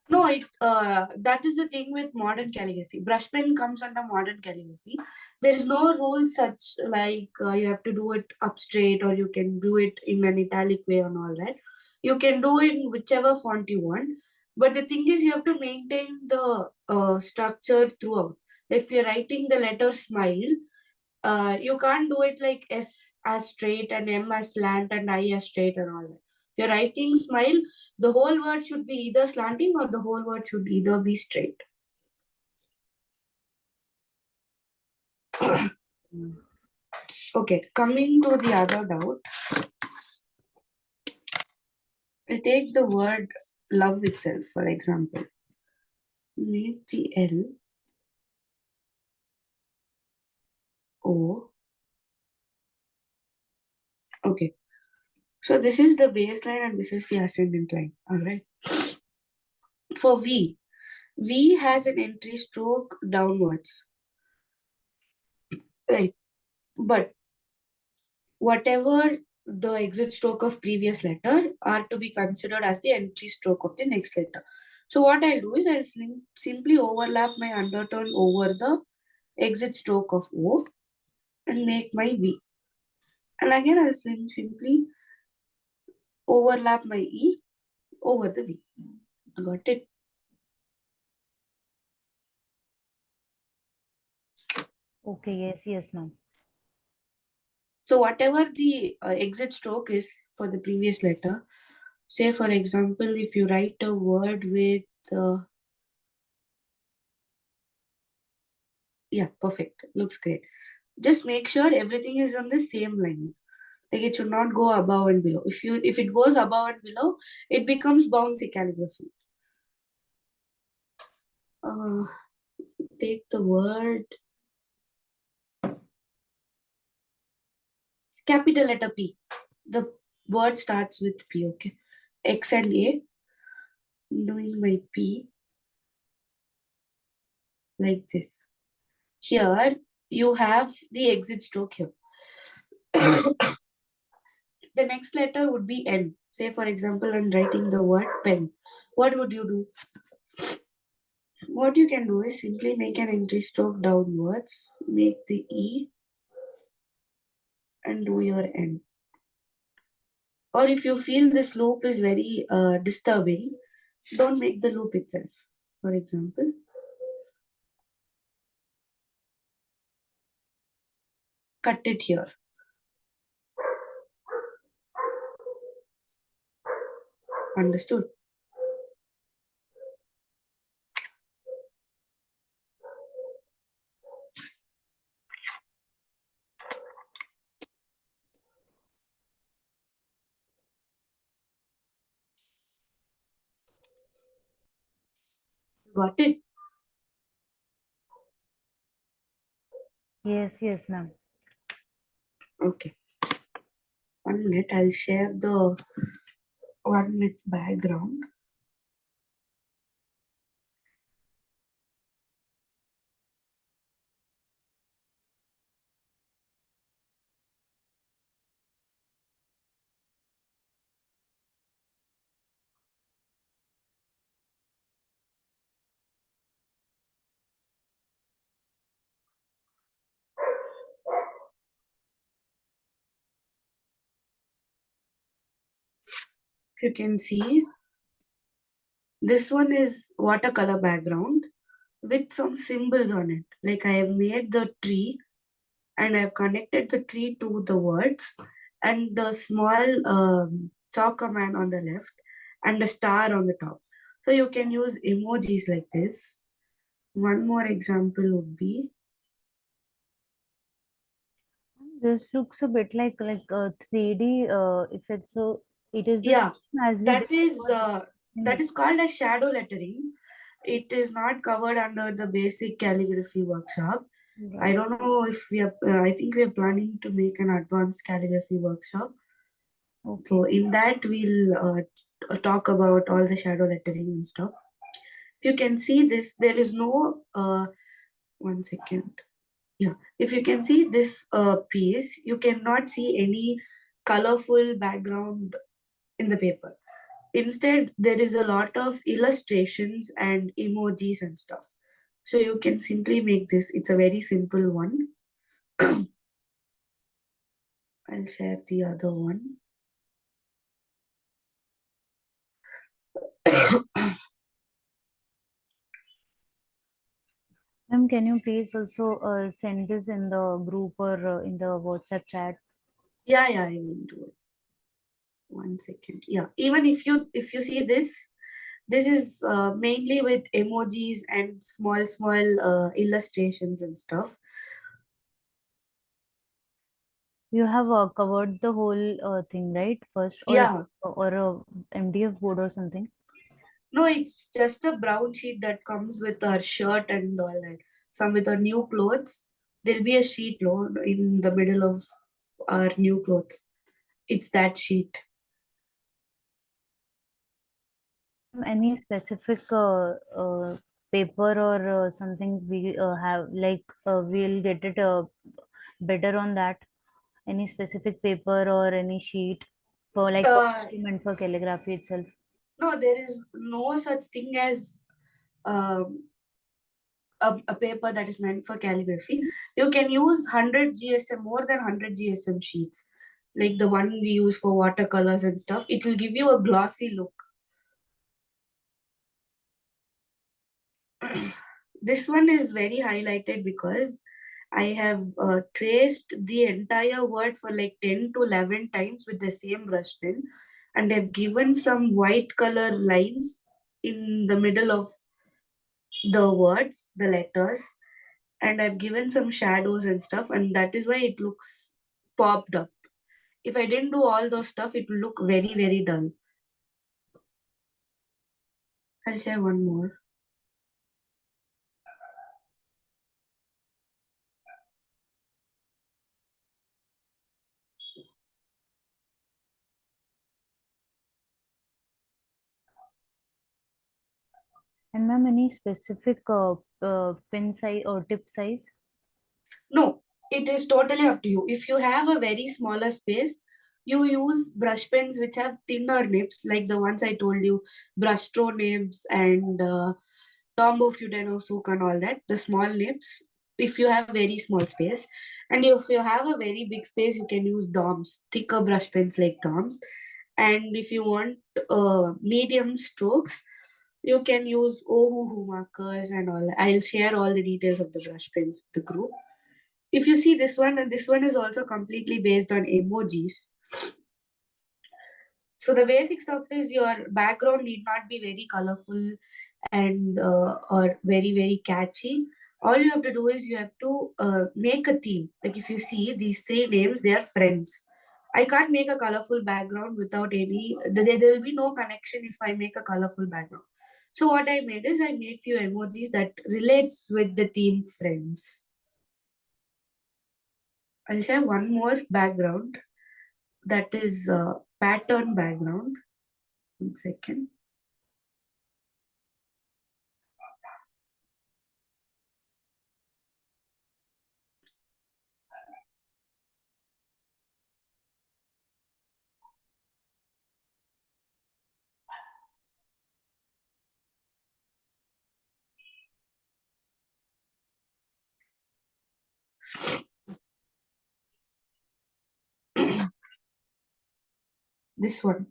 No, that is the thing with modern calligraphy. Brush pen comes under modern calligraphy. There is no rule such like you have to do it up straight or you can do it in an italic way and all that. You can do it in whichever font you want. But the thing is, you have to maintain the structure throughout. If you're writing the letter smile, you can't do it like S as straight and M as slant and I as straight and all that. If you're writing smile, the whole word should be either slanting or the whole word should either be straight. Okay, coming to the other doubt, we'll take the word love itself, for example. Make the L O. Okay, so this is the baseline and this is the ascendant line. All right. For V has an entry stroke downwards. Right. But whatever the exit stroke of previous letter are to be considered as the entry stroke of the next letter. So what I'll do is I'll simply overlap my undertone over the exit stroke of O and make my V. And again I'll simply overlap my E over the V. Got it? Okay, yes, ma'am. So whatever the exit stroke is for the previous letter, say for example, if you write a word with, yeah, perfect, looks great. Just make sure everything is on the same line. Like it should not go above and below. If it goes above and below, it becomes bouncy calligraphy. Take the word capital letter P. The word starts with P, okay? X and A. Doing my P like this. Here you have the exit stroke here. The next letter would be N. Say for example, I'm writing the word pen. What would you do? What you can do is simply make an entry stroke downwards, make the E and do your N. Or if you feel this loop is very disturbing, don't make the loop itself. For example, cut it here. Understood? Got it? Yes, ma'am. Okay. 1 minute, I'll share the one with background. If you can see, this one is watercolor background with some symbols on it. Like I have made the tree and I've connected the tree to the words and the small chalk command on the left and the star on the top. So you can use emojis like this. One more example would be, This looks a bit like a 3D effect. So it is the yeah, same as we did that is for that is called as shadow lettering. It is not covered under the basic calligraphy workshop. I right. don't know if we are, I think we are planning to make an advanced calligraphy workshop. Okay. So in that, we'll talk about all the shadow lettering and stuff. If you can see this, there is no, 1 second. Yeah, if you can see this piece, you cannot see any colorful background in the paper. Instead, there is a lot of illustrations and emojis and stuff. So you can simply make this. It's a very simple one. I'll share the other one. Ma'am, can you please also send this in the group or in the WhatsApp chat? Yeah, I will do it. 1 second. Yeah, even if you see this, this is mainly with emojis and small illustrations and stuff. You have covered the whole thing, right? First, Yeah, or a MDF board or something. no, it's just a brown sheet that comes with our shirt and all that. Some with our new clothes. There'll be a sheet in the middle of our new clothes. It's that sheet. Any specific paper or something we have, like we'll get it better on that? Any specific paper or any sheet for like Uh, meant for calligraphy itself? no, there is no such thing as um, a paper that is meant for calligraphy. You can use 100 GSM, more than 100 GSM sheets, like the one we use for watercolors and stuff. It will give you a glossy look. This one is very highlighted because I have traced the entire word for like 10 to 11 times with the same brush pen, and I've given some white color lines in the middle of the words, the letters, and I've given some shadows and stuff, and that is why it looks popped up. If I didn't do all those stuff, it will look very, very dull. I'll share one more. And ma'am, any specific pin size or tip size? No, it is totally up to you. If you have a very smaller space, you use brush pens which have thinner nibs, like the ones I told you, Brustro nibs and Tombow Fudeno Souk and all that, the small nibs, if you have very small space. And if you have a very big space, you can use DOMs, thicker brush pens like DOMs. And if you want medium strokes, you can use Ohuhu markers and all. I'll share all the details of the brush pens, the group. If you see this one, and this one is also completely based on emojis. So the basic stuff is your background need not be very colorful and or very, very catchy. All you have to do is you have to make a theme. Like if you see these three names, they are friends. I can't make a colorful background without any, there will be no connection if I make a colorful background. So what I made is I made few emojis that relates with the theme friends. I'll share one more background that is pattern background. 1 second. This one.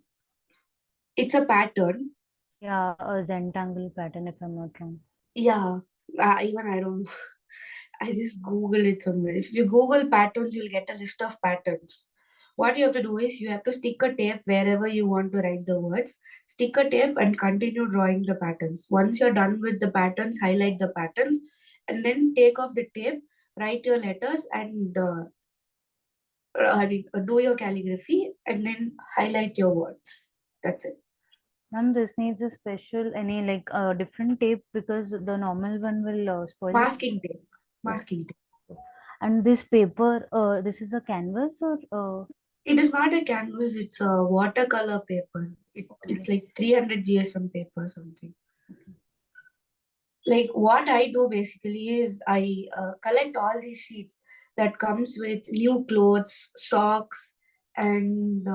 It's a pattern. Yeah, a Zentangle pattern, if I'm not wrong. Yeah, even I don't know. I just Google it somewhere. If you Google patterns, you'll get a list of patterns. What you have to do is you have to stick a tape wherever you want to write the words. Stick a tape and continue drawing the patterns. Once you're done with the patterns, highlight the patterns and then take off the tape, write your letters and do your calligraphy and then highlight your words. That's it. Ma'am, this needs a special, any like different tape because the normal one will spoil the. Masking tape. Masking tape. And this paper, this is a canvas or It is not a canvas, it's a watercolor paper. It's like 300 GSM paper or something. Like what I do basically is I collect all these sheets that comes with new clothes, socks, and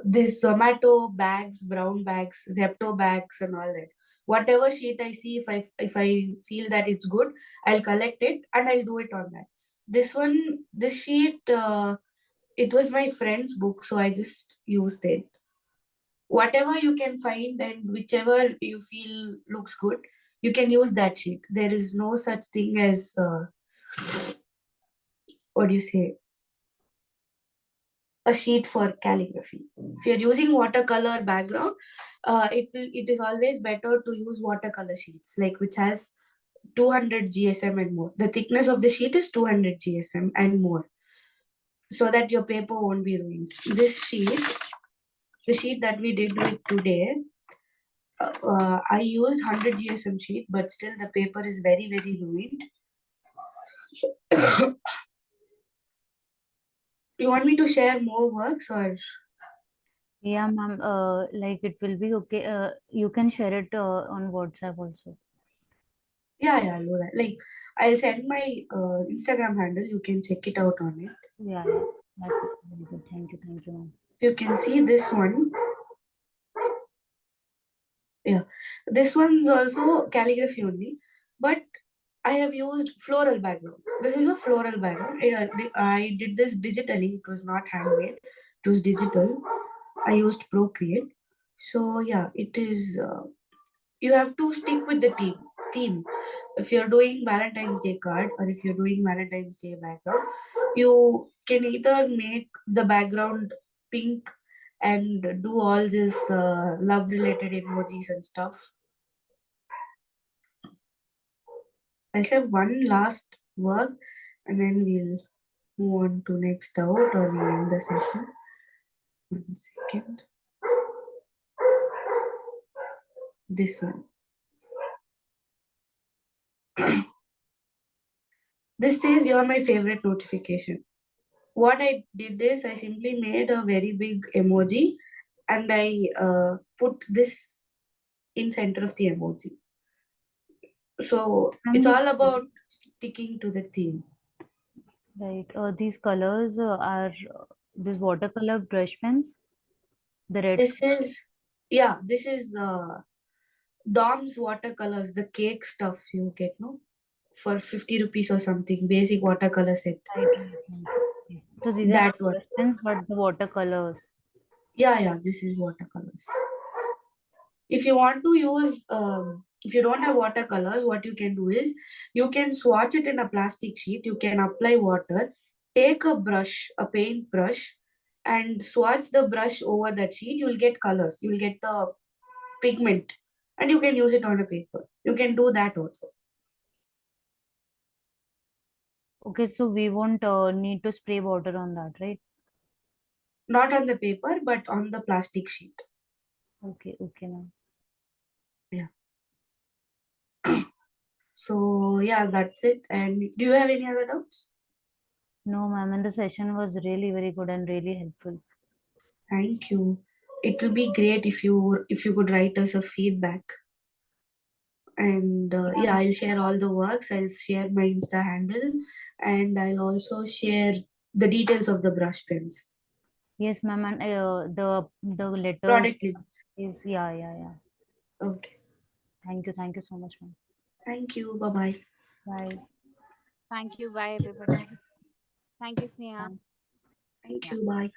this Zomato bags, brown bags, Zepto bags, and all that. Whatever sheet I see, if I feel that it's good, I'll collect it and I'll do it on that. This one, this sheet, it was my friend's book, so I just used it. Whatever you can find and whichever you feel looks good, you can use that sheet. There is no such thing as what do you say, a sheet for calligraphy. If you're using watercolor background, it is always better to use watercolor sheets, like which has 200 GSM and more. The thickness of the sheet is 200 GSM and more, so that your paper won't be ruined. This sheet, the sheet that we did with today, I used 100 GSM sheet, but still the paper is very, very ruined. You want me to share more works or? yeah, ma'am, like it will be okay. You can share it on WhatsApp also. Yeah, I'll do that. Like, I'll send my Instagram handle. You can check it out on it. Yeah, yeah. That's very good. Thank you, ma'am. You can see this one. Yeah, this one's also calligraphy only, but I have used floral background. This is a floral background. I did this digitally. It was not handmade. It was digital. I used Procreate. So yeah, it is. you have to stick with the theme. If you're doing Valentine's Day card or if you're doing Valentine's Day background, you can either make the background pink and do all this love related emojis and stuff. I'll have one last work and then we'll move on to next doubt or we'll end the session. 1 second. This one. This says you're my favorite notification. What I did is I simply made a very big emoji and I put this in center of the emoji. So it's all about sticking to the theme. Right. These colors are these watercolor brush pens. The red. This is Dom's watercolors, the cake stuff you get, no? For 50 rupees or something, basic watercolor set. Right, right. Okay. So these are That not one. brush pens, but the watercolors. Yeah, this is watercolors. If you want to use, if you don't have watercolors, what you can do is you can swatch it in a plastic sheet. You can apply water, take a brush, a paint brush, and swatch the brush over that sheet. You'll get colors. You'll get the pigment, and you can use it on a paper. You can do that also. Okay, so we won't need to spray water on that, right? Not on the paper, but on the plastic sheet. Okay, okay, ma'am. Yeah. So yeah, that's it. And do you have any other doubts? No, ma'am, and the session was really very good and really helpful. Thank you. It will be great if you could write us a feedback. And yeah, I'll share all the works. I'll share my Insta handle, and I'll also share the details of the brush pens. Yes, ma'am, and the letters Product links. is yeah. Okay. Thank you so much, ma'am. Thank you. Bye bye. Bye. Thank you. Bye, everybody. Thank you, Sneha. Ma'am. Thank Yeah. you. Bye.